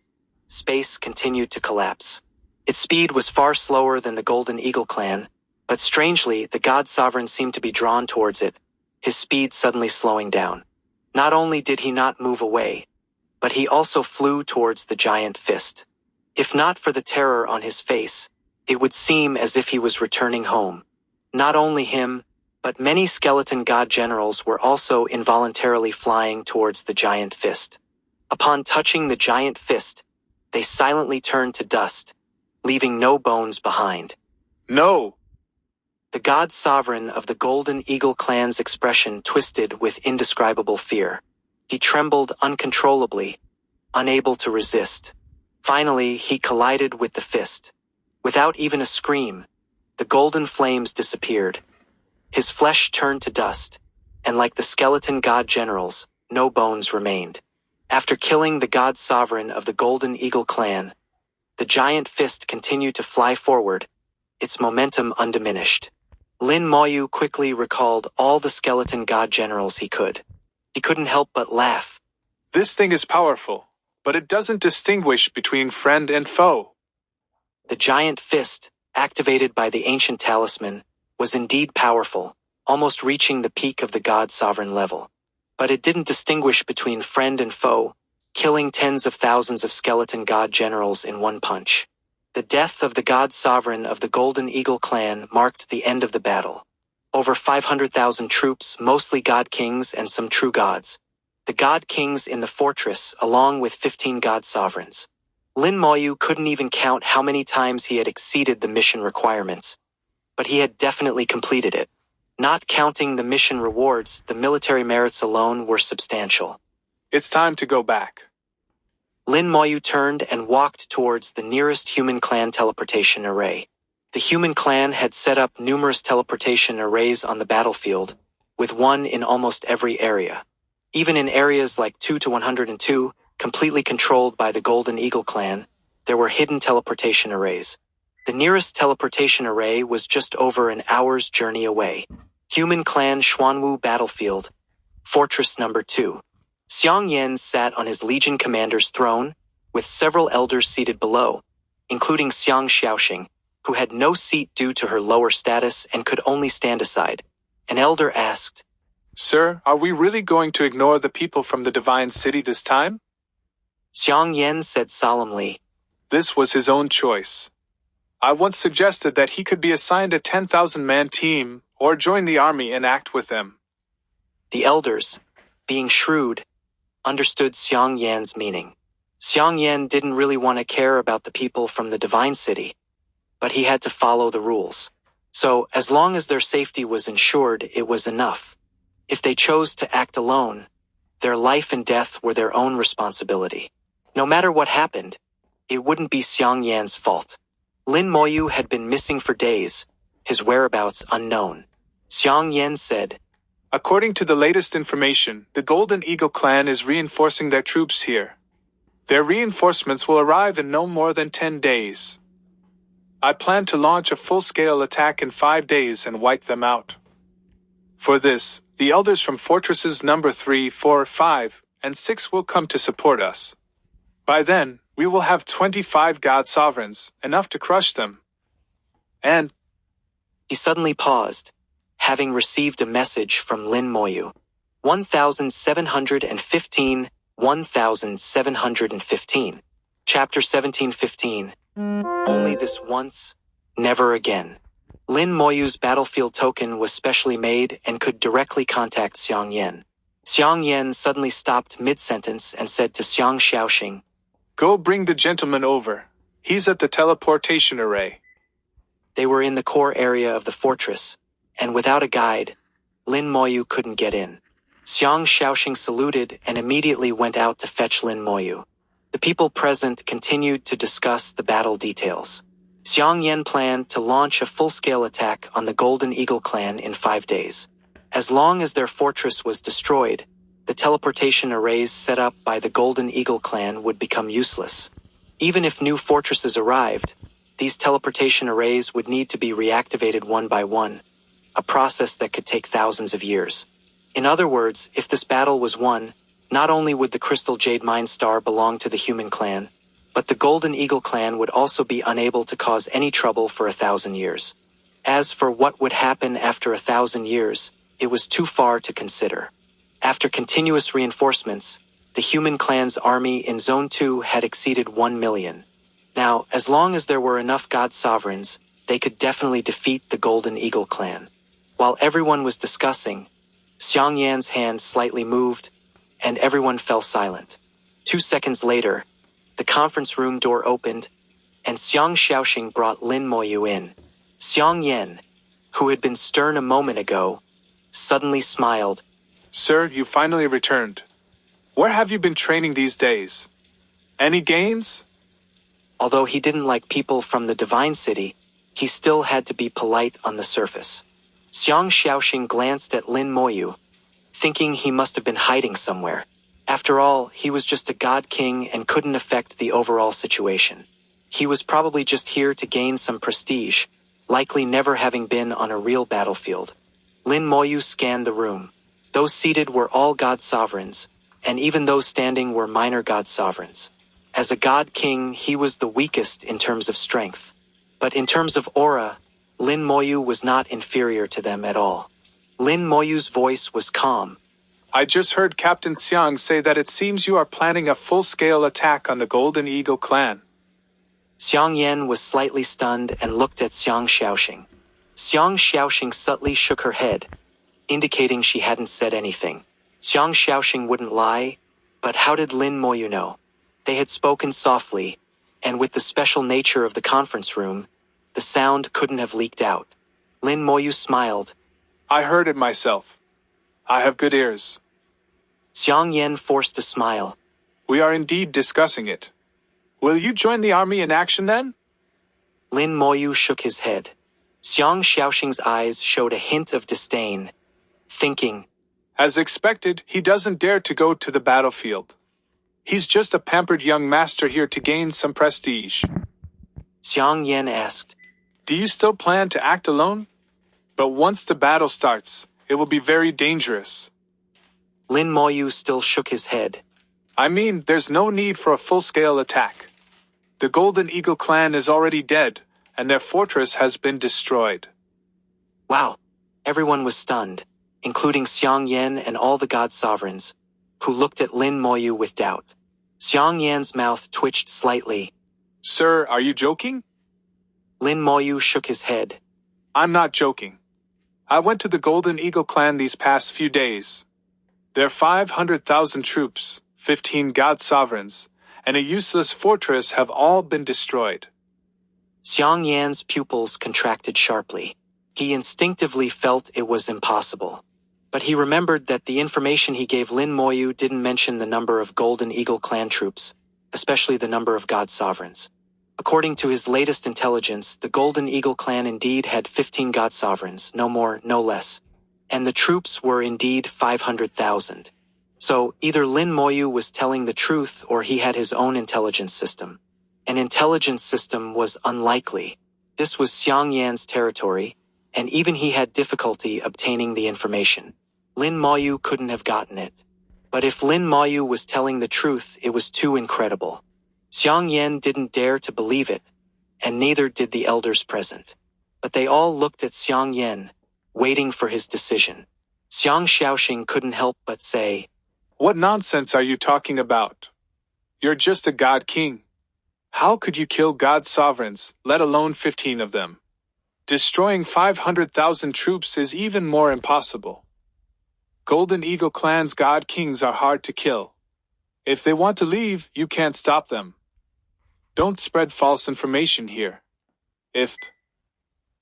S1: space continued to collapse. Its speed was far slower than the Golden Eagle clan, but strangely, the god sovereign seemed to be drawn towards it, his speed suddenly slowing down. Not only did he not move away, but he also flew towards the giant fist. If not for the terror on his face, it would seem as if he was returning home. Not only him, but many skeleton god generals were also involuntarily flying towards the giant fist. Upon touching the giant fist, they silently turned to dust, leaving no bones behind.
S2: No!
S1: The god sovereign of the Golden Eagle clan's expression twisted with indescribable fear. He trembled uncontrollably, unable to resist. Finally, he collided with the fist. Without even a scream, the golden flames disappeared. His flesh turned to dust, and like the skeleton god generals, no bones remained. After killing the god sovereign of the Golden Eagle clan, the giant fist continued to fly forward, its momentum undiminished. Lin Moyu quickly recalled all the skeleton god generals he could. He couldn't help but laugh.
S2: This thing is powerful, but it doesn't distinguish between friend and foe.
S1: The giant fist, activated by the ancient talisman, was indeed powerful, almost reaching the peak of the god sovereign level. But it didn't distinguish between friend and foe, killing tens of thousands of skeleton god generals in one punch. The death of the god sovereign of the Golden Eagle clan marked the end of the battle. Over 500,000 troops, mostly god kings and some true gods. The god kings in the fortress, along with 15 god sovereigns. Lin Moyu couldn't even count how many times he had exceeded the mission requirements, but he had definitely completed it. Not counting the mission rewards, the military merits alone were substantial.
S2: It's time to go back.
S1: Lin Moyu turned and walked towards the nearest human clan teleportation array. The human clan had set up numerous teleportation arrays on the battlefield, with one in almost every area. Even in areas like 2 to 102, completely controlled by the Golden Eagle clan, there were hidden teleportation arrays. The nearest teleportation array was just over an hour's journey away. Human clan Xuanwu battlefield, fortress number 2. Xiang Yan sat on his legion commander's throne, with several elders seated below, including Xiang Xiaoxing, who had no seat due to her lower status and could only stand aside. An elder asked,
S2: Sir, are we really going to ignore the people from the Divine City this time?
S1: Xiang Yan said solemnly,
S2: This was his own choice. I once suggested that he could be assigned a 10,000-man team or join the army and act with them.
S1: The elders, being shrewd, understood Xiang Yan's meaning. Xiang Yan didn't really want to care about the people from the divine city, but he had to follow the rules. So, as long as their safety was ensured, it was enough. If they chose to act alone, their life and death were their own responsibility. No matter what happened, it wouldn't be Xiang Yan's fault. Lin Moyu had been missing for days, his whereabouts unknown. Xiang Yan said,
S2: According to the latest information, the Golden Eagle clan is reinforcing their troops here. Their reinforcements will arrive in no more than 10 days. I plan to launch a full-scale attack in 5 days and wipe them out. For this, the elders from fortresses number 3, 4, 5, and 6 will come to support us. By then, we will have 25 god sovereigns, enough to crush them. And
S1: he suddenly paused, having received a message from Lin Moyu. 1715, 1715. Chapter 1715. Only this once, never again. Lin Moyu's battlefield token was specially made and could directly contact Xiang Yan. Xiang Yan suddenly stopped mid-sentence and said to Xiang Shaoxing,
S2: Go bring the gentleman over. He's at the teleportation array.
S1: They were in the core area of the fortress, and without a guide, Lin Moyu couldn't get in. Xiang Shaoxing saluted and immediately went out to fetch Lin Moyu. The people present continued to discuss the battle details. Xiang Yan planned to launch a full-scale attack on the Golden Eagle clan in 5 days. As long as their fortress was destroyed, the teleportation arrays set up by the Golden Eagle clan would become useless. Even if new fortresses arrived, these teleportation arrays would need to be reactivated one by one, a process that could take thousands of years. In other words, if this battle was won, not only would the Crystal Jade Mine Star belong to the human clan, but the Golden Eagle clan would also be unable to cause any trouble for 1,000 years. As for what would happen after 1,000 years, it was too far to consider. After continuous reinforcements, the human clan's army in Zone 2 had exceeded 1 million. Now, as long as there were enough god sovereigns, they could definitely defeat the Golden Eagle clan. While everyone was discussing, Xiang Yan's hand slightly moved, and everyone fell silent. 2 seconds later, the conference room door opened, and Xiang Shaoxing brought Lin Moyu in. Xiang Yan, who had been stern a moment ago, suddenly smiled.
S2: Sir, you finally returned. Where have you been training these days? Any gains?
S1: Although he didn't like people from the Divine City, he still had to be polite on the surface. Xiang Shaoxing glanced at Lin Moyu, thinking he must have been hiding somewhere. After all, he was just a god king and couldn't affect the overall situation. He was probably just here to gain some prestige, likely never having been on a real battlefield. Lin Moyu scanned the room. Those seated were all god sovereigns, and even those standing were minor god sovereigns. As a god king, he was the weakest in terms of strength. But in terms of aura, Lin Moyu was not inferior to them at all. Lin Moyu's voice was calm.
S2: I just heard Captain Xiang say that it seems you are planning a full-scale attack on the Golden Eagle clan.
S1: Xiang Yan was slightly stunned and looked at Xiang Shaoxing. Xiang Shaoxing subtly shook her head, indicating she hadn't said anything. Xiang Shaoxing wouldn't lie, but how did Lin Moyu know? They had spoken softly, and with the special nature of the conference room, the sound couldn't have leaked out. Lin Moyu smiled.
S2: I heard it myself. I have good ears.
S1: Xiang Yan forced a smile.
S2: We are indeed discussing it. Will you join the army in action then?
S1: Lin Moyu shook his head. Xiang Shaoxing's eyes showed a hint of disdain, thinking,
S2: As expected, he doesn't dare to go to the battlefield. He's just a pampered young master here to gain some prestige.
S1: Xiang Yan asked,
S2: Do you still plan to act alone? But once the battle starts, it will be very dangerous.
S1: Lin Moyu still shook his head.
S2: I mean, there's no need for a full-scale attack. The Golden Eagle clan is already dead, and their fortress has been destroyed.
S1: Wow, everyone was stunned, including Xiang Yan and all the god sovereigns, who looked at Lin Moyu with doubt. Xiang Yan's mouth twitched slightly.
S2: Sir, are you joking?
S1: Lin Moyu shook his head.
S2: I'm not joking. I went to the Golden Eagle clan these past few days. Their 500,000 troops, 15 god sovereigns, and a useless fortress have all been destroyed.
S1: Xiang Yan's pupils contracted sharply. He instinctively felt it was impossible. But he remembered that the information he gave Lin Moyu didn't mention the number of Golden Eagle clan troops, especially the number of god sovereigns. According to his latest intelligence, the Golden Eagle clan indeed had 15 god sovereigns, no more, no less. And the troops were indeed 500,000. So, either Lin Moyu was telling the truth or he had his own intelligence system. An intelligence system was unlikely. This was Xiang Yan's territory, and even he had difficulty obtaining the information. Lin Moyu couldn't have gotten it. But if Lin Moyu was telling the truth, it was too incredible. Xiang Yan didn't dare to believe it, and neither did the elders present. But they all looked at Xiang Yan, waiting for his decision. Xiang Shaoxing couldn't help but say,
S2: "What nonsense are you talking about? You're just a god king. How could you kill god sovereigns, let alone 15 of them? Destroying 500,000 troops is even more impossible. Golden Eagle clan's god kings are hard to kill. If they want to leave, you can't stop them. Don't spread false information here. If..."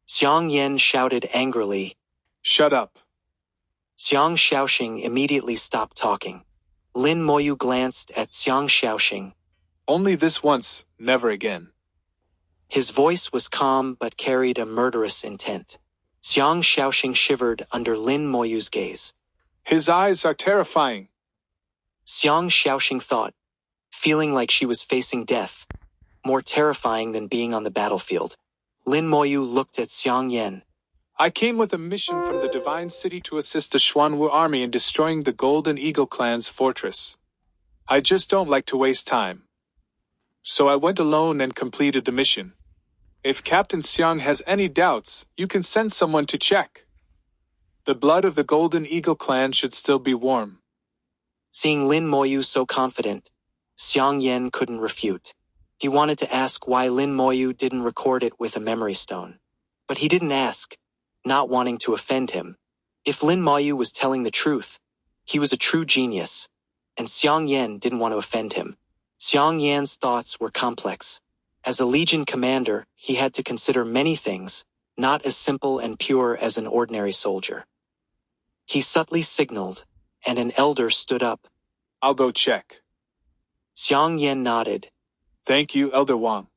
S1: Xiang Yan shouted angrily.
S2: "Shut up."
S1: Xiang Shaoxing immediately stopped talking. Lin Moyu glanced at Xiang Shaoxing.
S2: "Only this once, never again."
S1: His voice was calm but carried a murderous intent. Xiang Shaoxing shivered under Lin Moyu's gaze.
S2: "His eyes are terrifying."
S1: Xiang Shaoxing thought, feeling like she was facing death, more terrifying than being on the battlefield. Lin Moyu looked at Xiang Yan.
S2: "I came with a mission from the Divine City to assist the Xuanwu army in destroying the Golden Eagle clan's fortress. I just don't like to waste time. So I went alone and completed the mission. If Captain Xiang has any doubts, you can send someone to check. The blood of the Golden Eagle clan should still be warm."
S1: Seeing Lin Moyu so confident, Xiang Yan couldn't refute. He wanted to ask why Lin Moyu didn't record it with a memory stone. But he didn't ask, not wanting to offend him. If Lin Moyu was telling the truth, he was a true genius, and Xiang Yan didn't want to offend him. Xiang Yan's thoughts were complex. As a Legion commander, he had to consider many things, not as simple and pure as an ordinary soldier. He subtly signaled, and an elder stood up.
S2: "I'll go check."
S1: Xiang Yan nodded.
S2: "Thank you, Elder Wang."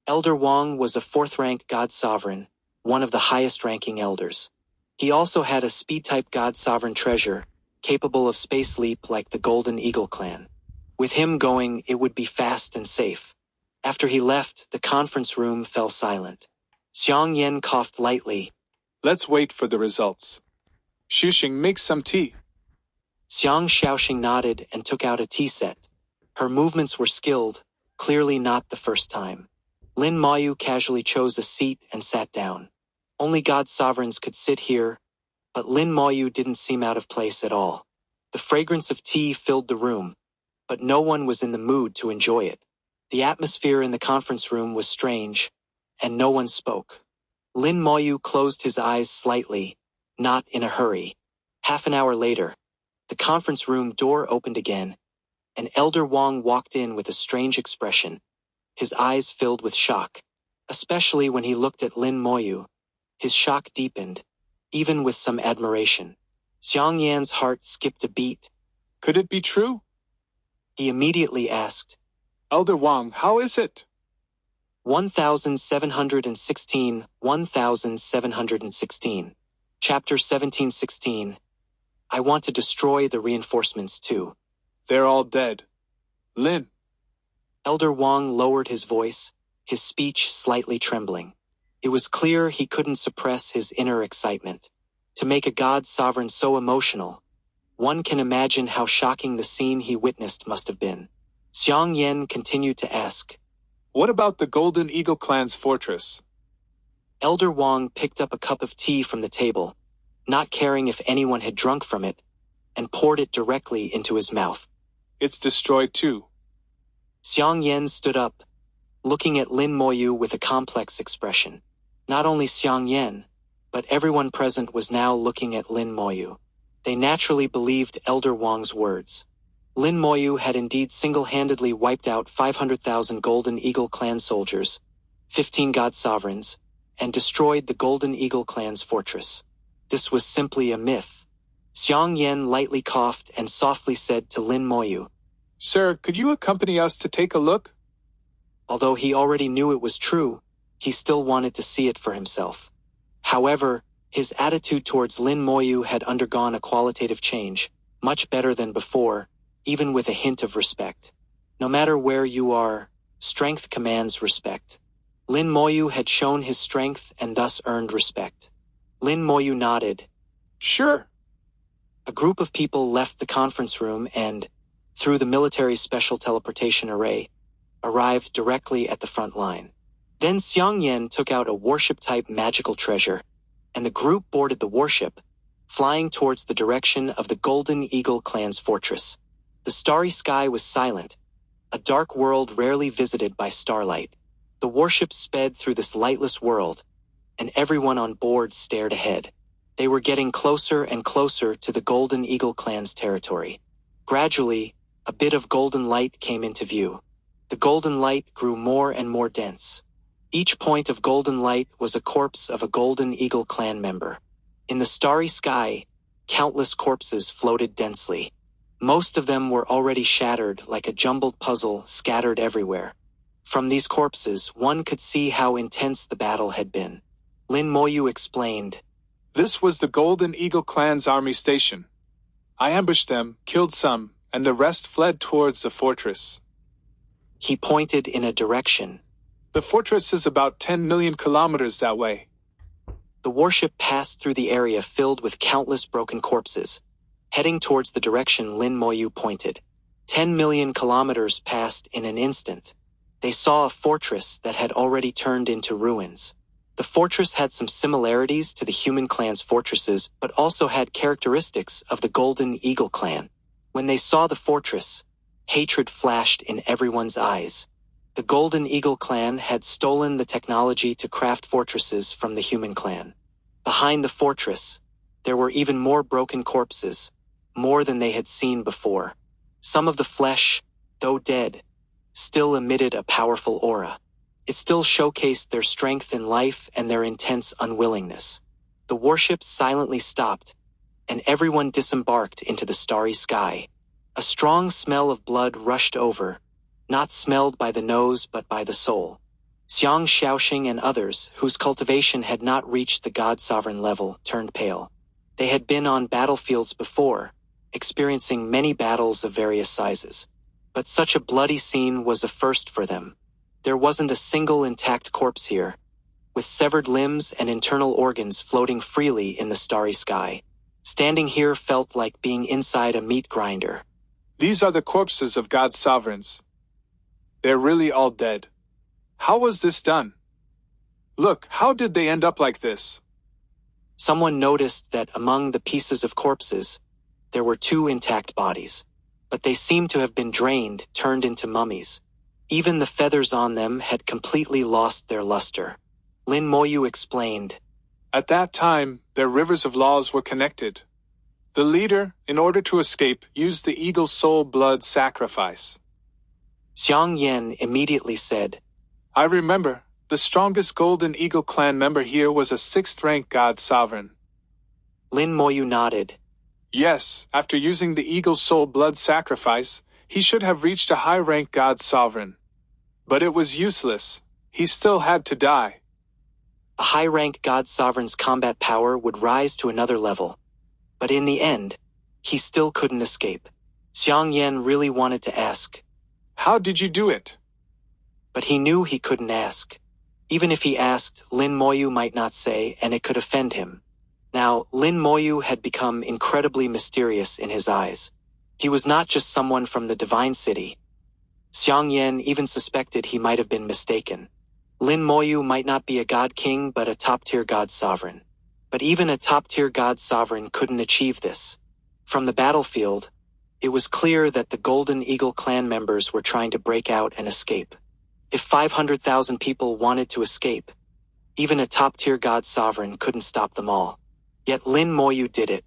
S1: Elder Wang was a 4th-rank god sovereign, one of the highest-ranking elders. He also had a speed-type god sovereign treasure, capable of space leap like the Golden Eagle clan. With him going, it would be fast and safe. After he left, the conference room fell silent. Xiang Yan coughed lightly.
S2: "Let's wait for the results. Shuxing, make some tea."
S1: Xiang Shaoxing nodded and took out a tea set. Her movements were skilled, clearly not the first time. Lin Moyu casually chose a seat and sat down. Only god sovereigns could sit here, but Lin Moyu didn't seem out of place at all. The fragrance of tea filled the room, but no one was in the mood to enjoy it. The atmosphere in the conference room was strange, and no one spoke. Lin Moyu closed his eyes slightly, not in a hurry. Half an hour later, the conference room door opened again, and Elder Wang walked in with a strange expression. His eyes filled with shock, especially when he looked at Lin Moyu. His shock deepened, even with some admiration. Xiang Yan's heart skipped a beat.
S2: "Could it be true?"
S1: He immediately asked.
S2: "Elder Wang, how is it?"
S1: 1716, 1716. Chapter 1716. I want to destroy the reinforcements too.
S2: "They're all dead. Lin."
S1: Elder Wang lowered his voice, his speech slightly trembling. It was clear he couldn't suppress his inner excitement. To make a god sovereign so emotional, one can imagine how shocking the scene he witnessed must have been. Xiang Yan continued to ask,
S2: "What about the Golden Eagle clan's fortress?"
S1: Elder Wang picked up a cup of tea from the table, not caring if anyone had drunk from it, and poured it directly into his mouth.
S2: "It's destroyed too."
S1: Xiang Yan stood up, looking at Lin Moyu with a complex expression. Not only Xiang Yan, but everyone present was now looking at Lin Moyu. They naturally believed Elder Wang's words. Lin Moyu had indeed single-handedly wiped out 500,000 Golden Eagle clan soldiers, 15 god sovereigns, and destroyed the Golden Eagle clan's fortress. This was simply a myth. Xiang Yan lightly coughed and softly said to Lin Moyu,
S2: "Sir, could you accompany us to take a look?"
S1: Although he already knew it was true, he still wanted to see it for himself. However, his attitude towards Lin Moyu had undergone a qualitative change, much better than before, even with a hint of respect. No matter where you are, strength commands respect. Lin Moyu had shown his strength and thus earned respect. Lin Moyu nodded.
S2: "Sure."
S1: A group of people left the conference room and, through the military special teleportation array, arrived directly at the front line. Then Xiang Yan took out a warship-type magical treasure, and the group boarded the warship, flying towards the direction of the Golden Eagle clan's fortress. The starry sky was silent, a dark world rarely visited by starlight. The warship sped through this lightless world, and everyone on board stared ahead. They were getting closer and closer to the Golden Eagle clan's territory. Gradually, a bit of golden light came into view. The golden light grew more and more dense. Each point of golden light was a corpse of a Golden Eagle clan member. In the starry sky, countless corpses floated densely. Most of them were already shattered like a jumbled puzzle scattered everywhere. From these corpses, one could see how intense the battle had been. Lin Moyu explained,
S2: "This was the Golden Eagle clan's army station. I ambushed them, killed some, and the rest fled towards the fortress."
S1: He pointed in a direction.
S2: "The fortress is about 10 million kilometers that way."
S1: The warship passed through the area filled with countless broken corpses, heading towards the direction Lin Moyu pointed. 10 million kilometers passed in an instant. They saw a fortress that had already turned into ruins. The fortress had some similarities to the human clan's fortresses, but also had characteristics of the Golden Eagle clan. When they saw the fortress, hatred flashed in everyone's eyes. The Golden Eagle clan had stolen the technology to craft fortresses from the human clan. Behind the fortress, there were even more broken corpses, more than they had seen before. Some of the flesh, though dead, still emitted a powerful aura. It still showcased their strength in life and their intense unwillingness. The warship silently stopped, and everyone disembarked into the starry sky. A strong smell of blood rushed over, not smelled by the nose but by the soul. Xiang Shaoxing and others, whose cultivation had not reached the god-sovereign level, turned pale. They had been on battlefields before, experiencing many battles of various sizes. But such a bloody scene was a first for them. There wasn't a single intact corpse here, with severed limbs and internal organs floating freely in the starry sky. Standing here felt like being inside a meat grinder.
S2: "These are the corpses of God's sovereigns. They're really all dead. How was this done? Look, how did they end up like this?"
S1: Someone noticed that among the pieces of corpses, there were 2 intact bodies, but they seemed to have been drained, turned into mummies. Even the feathers on them had completely lost their luster. Lin Moyu explained,
S2: "At that time, their rivers of laws were connected. The leader, in order to escape, used the eagle's soul blood sacrifice."
S1: Xiang Yan immediately said,
S2: "I remember, the strongest Golden Eagle clan member here was a 6th-rank god sovereign."
S1: Lin Moyu nodded.
S2: "Yes, after using the eagle's soul blood sacrifice, he should have reached a high-rank god sovereign. But it was useless. He still had to die."
S1: A high-rank god sovereign's combat power would rise to another level. But in the end, he still couldn't escape. Xiang Yan really wanted to ask,
S2: "How did you do it?"
S1: but he knew he couldn't ask. Even if he asked, Lin Moyu might not say, and it could offend him. Now, Lin Moyu had become incredibly mysterious in his eyes. He was not just someone from the Divine City. Xiang Yan even suspected he might have been mistaken. Lin Moyu might not be a god king but a top-tier god sovereign. But even a top-tier god sovereign couldn't achieve this. From the battlefield, it was clear that the Golden Eagle clan members were trying to break out and escape. If 500,000 people wanted to escape, even a top-tier god sovereign couldn't stop them all. Yet Lin Moyu did it.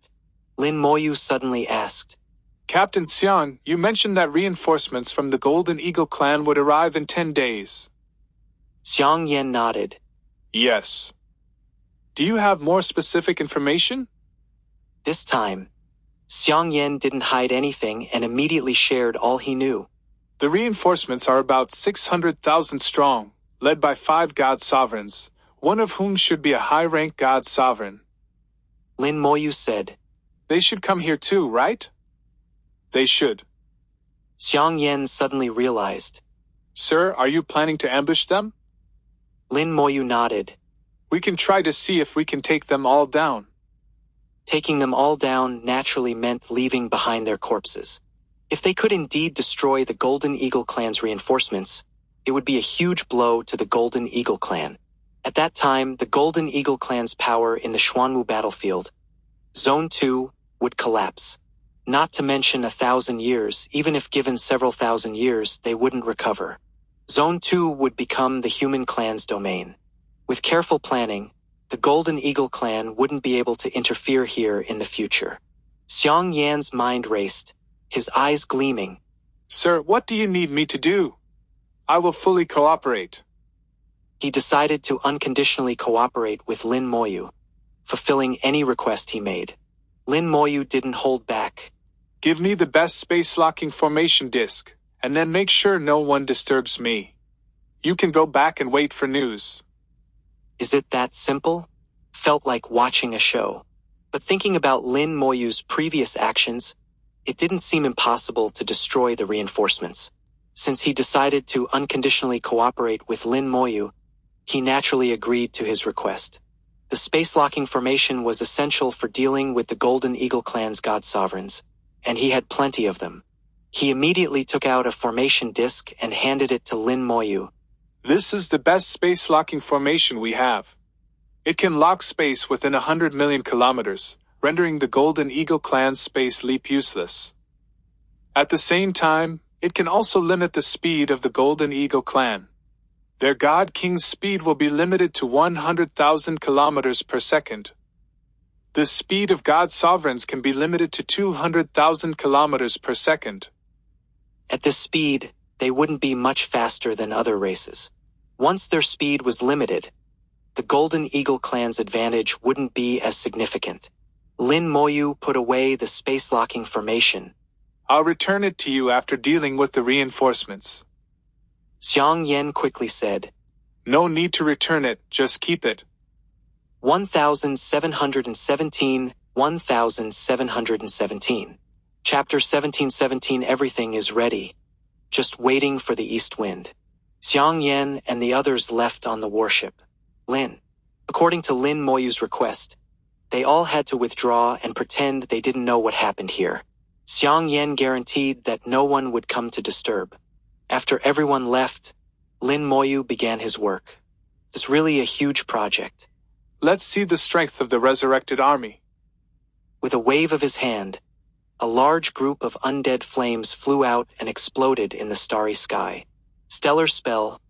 S1: Lin Moyu suddenly asked.
S2: Captain Xiang, you mentioned that reinforcements from the Golden Eagle clan would arrive in 10 days.
S1: Xiang Yan nodded.
S2: Yes. Do you have more specific information?
S1: This time, Xiang Yan didn't hide anything and immediately shared all he knew.
S2: The reinforcements are about 600,000 strong, led by 5 god sovereigns, one of whom should be a high-rank god sovereign.
S1: Lin Moyu said.
S2: They should come here too, right? They should.
S1: Xiang Yan suddenly realized.
S2: Sir, are you planning to ambush them?
S1: Lin Moyu nodded.
S2: We can try to see if we can take them all down.
S1: Taking them all down naturally meant leaving behind their corpses. If they could indeed destroy the Golden Eagle clan's reinforcements, it would be a huge blow to the Golden Eagle clan. At that time, the Golden Eagle clan's power in the Xuanwu battlefield, Zone 2, would collapse. Not to mention 1,000 years, even if given several thousand years, they wouldn't recover. Zone 2 would become the human clan's domain. With careful planning, the Golden Eagle clan wouldn't be able to interfere here in the future. Xiang Yan's mind raced, his eyes gleaming.
S2: Sir, what do you need me to do? I will fully cooperate.
S1: He decided to unconditionally cooperate with Lin Moyu, fulfilling any request he made. Lin Moyu didn't hold back.
S2: Give me the best space-locking formation disk, and then make sure no one disturbs me. You can go back and wait for news.
S1: Is it that simple? Felt like watching a show. But thinking about Lin Moyu's previous actions, it didn't seem impossible to destroy the reinforcements. Since he decided to unconditionally cooperate with Lin Moyu, he naturally agreed to his request. The space-locking formation was essential for dealing with the Golden Eagle clan's god sovereigns, and he had plenty of them. He immediately took out a formation disk and handed it to Lin Moyu.
S2: This is the best space-locking formation we have. It can lock space within 100 million kilometers, rendering the Golden Eagle clan's space leap useless. At the same time, it can also limit the speed of the Golden Eagle clan. Their God King's speed will be limited to 100,000 kilometers per second. The speed of God Sovereigns can be limited to 200,000 kilometers per second.
S1: At this speed, they wouldn't be much faster than other races. Once their speed was limited, the Golden Eagle clan's advantage wouldn't be as significant. Lin Moyu put away the space-locking formation.
S2: I'll return it to you after dealing with the reinforcements.
S1: Xiang Yan quickly said.
S2: No need to return it, just keep it.
S1: 1717, 1717. Chapter 1717. Everything is ready, just waiting for the east wind. Xiang Yan and the others left on the warship. Lin. According to Lin Moyu's request, they all had to withdraw and pretend they didn't know what happened here. Xiang Yan guaranteed that no one would come to disturb. After everyone left, Lin Moyu began his work. It's really a huge project.
S2: Let's see the strength of the resurrected army.
S1: With a wave of his hand, a large group of undead flames flew out and exploded in the starry sky. Stellar spell,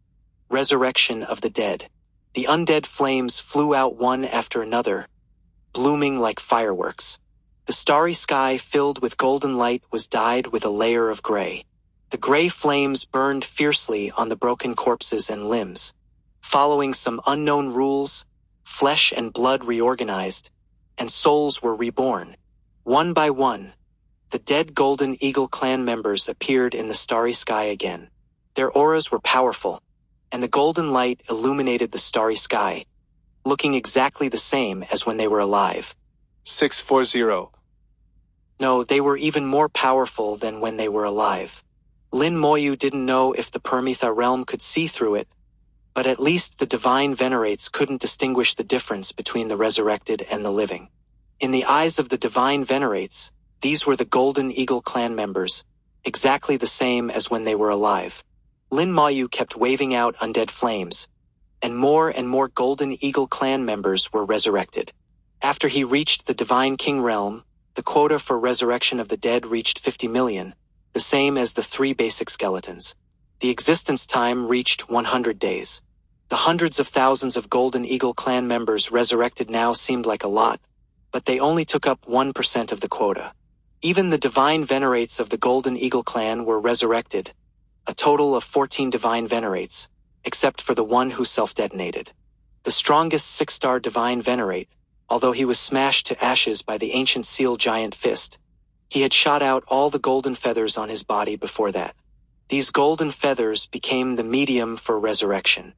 S1: resurrection of the dead. The undead flames flew out one after another, blooming like fireworks. The starry sky filled with golden light was dyed with a layer of gray. The gray flames burned fiercely on the broken corpses and limbs. Following some unknown rules, flesh and blood reorganized, and souls were reborn. One by one, the dead Golden Eagle clan members appeared in the starry sky again. Their auras were powerful, and the golden light illuminated the starry sky, looking exactly the same as when they were alive.
S2: 640.
S1: No, they were even more powerful than when they were alive. Lin Moyu didn't know if the Permitha realm could see through it, but at least the divine venerates couldn't distinguish the difference between the resurrected and the living. In the eyes of the divine venerates, these were the Golden Eagle clan members, exactly the same as when they were alive. Lin Moyu kept waving out undead flames, and more Golden Eagle clan members were resurrected. After he reached the Divine King realm, the quota for resurrection of the dead reached 50 million, the same as the 3 basic skeletons. The existence time reached 100 days. The hundreds of thousands of Golden Eagle clan members resurrected now seemed like a lot, but they only took up 1% of the quota. Even the divine venerates of the Golden Eagle clan were resurrected, a total of 14 divine venerates, except for the one who self-detonated. The strongest 6-star divine venerate, although he was smashed to ashes by the ancient seal giant fist, he had shot out all the golden feathers on his body before that. These golden feathers became the medium for resurrection.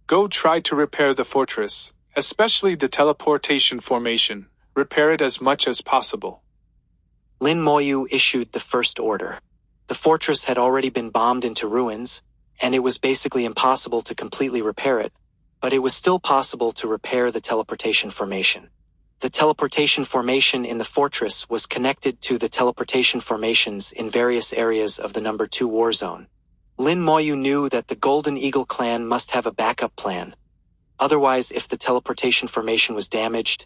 S2: Go try to repair the fortress, especially the teleportation formation. Repair it as much as possible.
S1: Lin Moyu issued the first order. The fortress had already been bombed into ruins, and it was basically impossible to completely repair it, but it was still possible to repair the teleportation formation. The teleportation formation in the fortress was connected to the teleportation formations in various areas of the number 2 war zone. Lin Moyu knew that the Golden Eagle clan must have a backup plan. Otherwise, if the teleportation formation was damaged,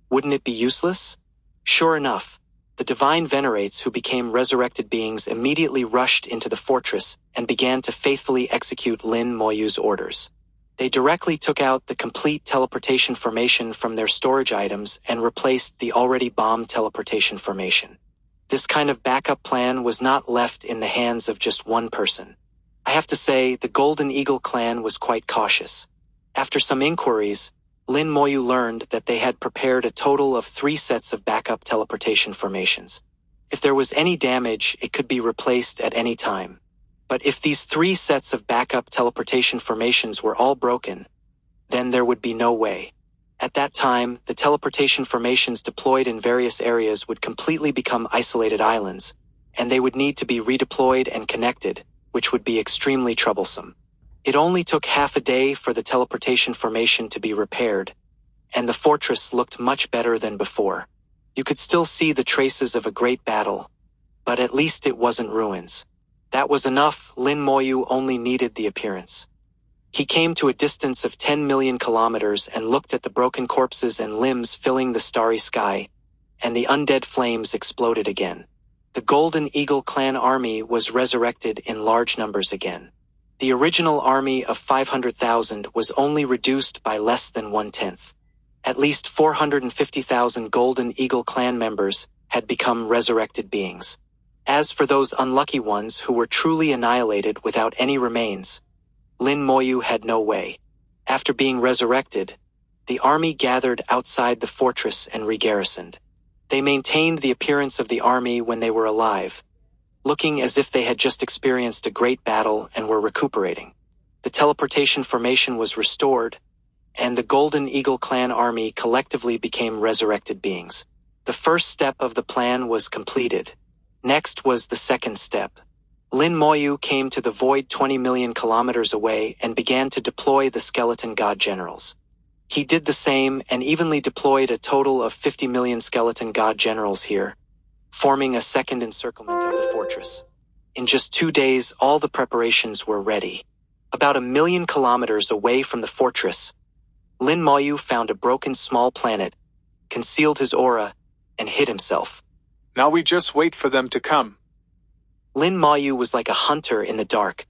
S1: wouldn't it be useless? Sure enough, the divine venerates who became resurrected beings immediately rushed into the fortress and began to faithfully execute Lin Moyu's orders. They directly took out the complete teleportation formation from their storage items and replaced the already bombed teleportation formation. This kind of backup plan was not left in the hands of just one person. I have to say, the Golden Eagle clan was quite cautious. After some inquiries, Lin Moyu learned that they had prepared a total of 3 sets of backup teleportation formations. If there was any damage, it could be replaced at any time. But if these 3 sets of backup teleportation formations were all broken, then there would be no way. At that time, the teleportation formations deployed in various areas would completely become isolated islands, and they would need to be redeployed and connected, which would be extremely troublesome. It only took half a day for the teleportation formation to be repaired, and the fortress looked much better than before. You could still see the traces of a great battle, but at least it wasn't ruins. That was enough. Lin Moyu only needed the appearance. He came to a distance of 10 million kilometers and looked at the broken corpses and limbs filling the starry sky, and the undead flames exploded again. The Golden Eagle clan army was resurrected in large numbers again. The original army of 500,000 was only reduced by less than 1/10. At least 450,000 Golden Eagle clan members had become resurrected beings. As for those unlucky ones who were truly annihilated without any remains, Lin Moyu had no way. After being resurrected, the army gathered outside the fortress and regarrisoned. They maintained the appearance of the army when they were alive, looking as if they had just experienced a great battle and were recuperating. The teleportation formation was restored, and the Golden Eagle clan army collectively became resurrected beings. The first step of the plan was completed. Next was the second step. Lin Moyu came to the void 20 million kilometers away and began to deploy the skeleton god generals. He did the same and evenly deployed a total of 50 million skeleton god generals here, forming a second encirclement of the fortress. In just 2 days, all the preparations were ready. About 1 million kilometers away from the fortress, Lin Moyu found a broken small planet, concealed his aura, and hid himself.
S2: Now we just wait for them to come.
S1: Lin Moyu was like a hunter in the dark,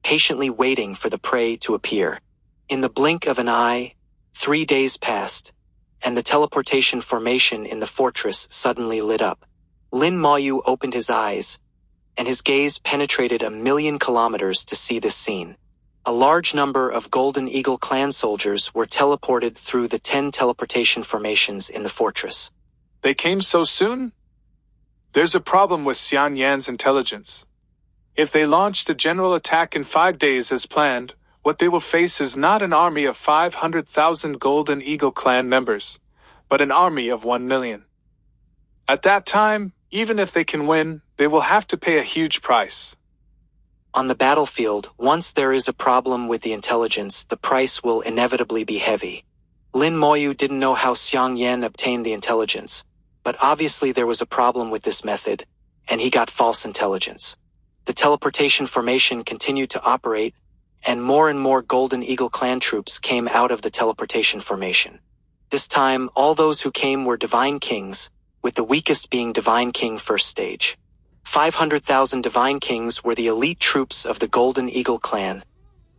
S1: patiently waiting for the prey to appear. In the blink of an eye, 3 days passed, and the teleportation formation in the fortress suddenly lit up. Lin Moyu opened his eyes, and his gaze penetrated 1 million kilometers to see this scene. A large number of Golden Eagle clan soldiers were teleported through the 10 teleportation formations in the fortress.
S2: They came so soon? There's a problem with Xian Yan's intelligence. If they launch the general attack in 5 days as planned, what they will face is not an army of 500,000 Golden Eagle clan members, but an army of 1 million. At that time, even if they can win, they will have to pay a huge price.
S1: On the battlefield, once there is a problem with the intelligence, the price will inevitably be heavy. Lin Moyu didn't know how Xiang Yan obtained the intelligence, but obviously there was a problem with this method, and he got false intelligence. The teleportation formation continued to operate, and more Golden Eagle clan troops came out of the teleportation formation. This time, all those who came were Divine Kings, with the weakest being Divine King First Stage. 500,000 Divine Kings were the elite troops of the Golden Eagle clan,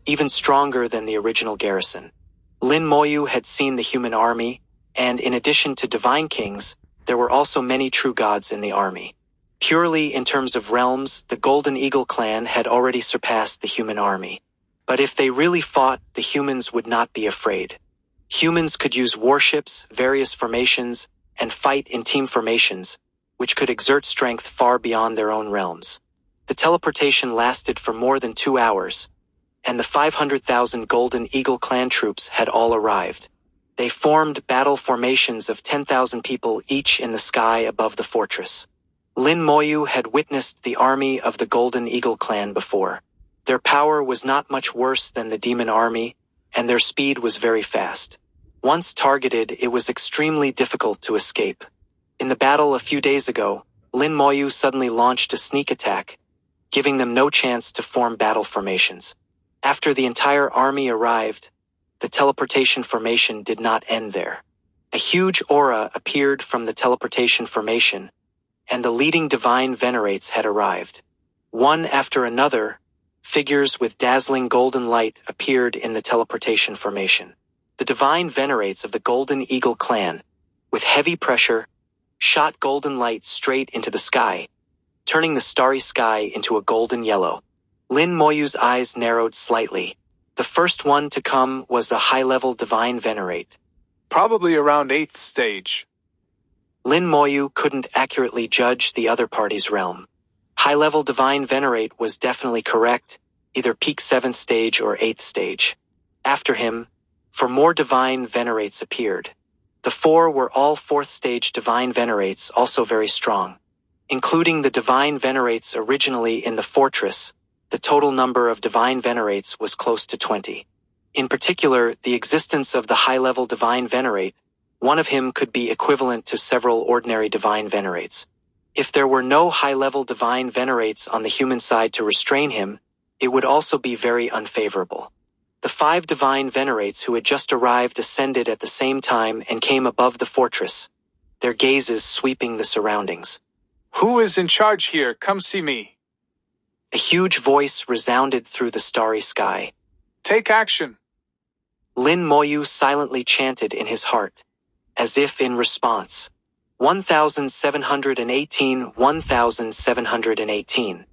S1: even stronger than the original garrison. Lin Moyu had seen the human army, and in addition to divine kings, there were also many true gods in the army. Purely in terms of realms, the Golden Eagle clan had already surpassed the human army. But if they really fought, the humans would not be afraid. Humans could use warships, various formations, and fight in team formations, which could exert strength far beyond their own realms. The teleportation lasted for more than 2 hours, and the 500,000 Golden Eagle clan troops had all arrived. They formed battle formations of 10,000 people each in the sky above the fortress. Lin Moyu had witnessed the army of the Golden Eagle clan before. Their power was not much worse than the demon army, and their speed was very fast. Once targeted, it was extremely difficult to escape. In the battle a few days ago, Lin Moyu suddenly launched a sneak attack, giving them no chance to form battle formations. After the entire army arrived, the teleportation formation did not end there. A huge aura appeared from the teleportation formation, and the leading divine venerates had arrived. One after another, figures with dazzling golden light appeared in the teleportation formation. The divine venerates of the Golden Eagle clan, with heavy pressure, shot golden light straight into the sky, turning the starry sky into a golden yellow. Lin Moyu's eyes narrowed slightly. The first one to come was a high-level divine venerate.
S2: Probably around 8th stage.
S1: Lin Moyu couldn't accurately judge the other party's realm. High-level divine venerate was definitely correct, either peak 7th stage or 8th stage. After him, more divine venerates appeared. The 4 were all 4th stage divine venerates, also very strong. Including the divine venerates originally in the fortress, the total number of divine venerates was close to 20. In particular, the existence of the high-level divine venerate, one of him could be equivalent to several ordinary divine venerates. If there were no high-level divine venerates on the human side to restrain him, it would also be very unfavorable. The 5 divine venerates who had just arrived ascended at the same time and came above the fortress, their gazes sweeping the surroundings.
S2: Who is in charge here? Come see me.
S1: A huge voice resounded through the starry sky.
S2: Take action.
S1: Lin Moyu silently chanted in his heart, as if in response. 1718, 1718.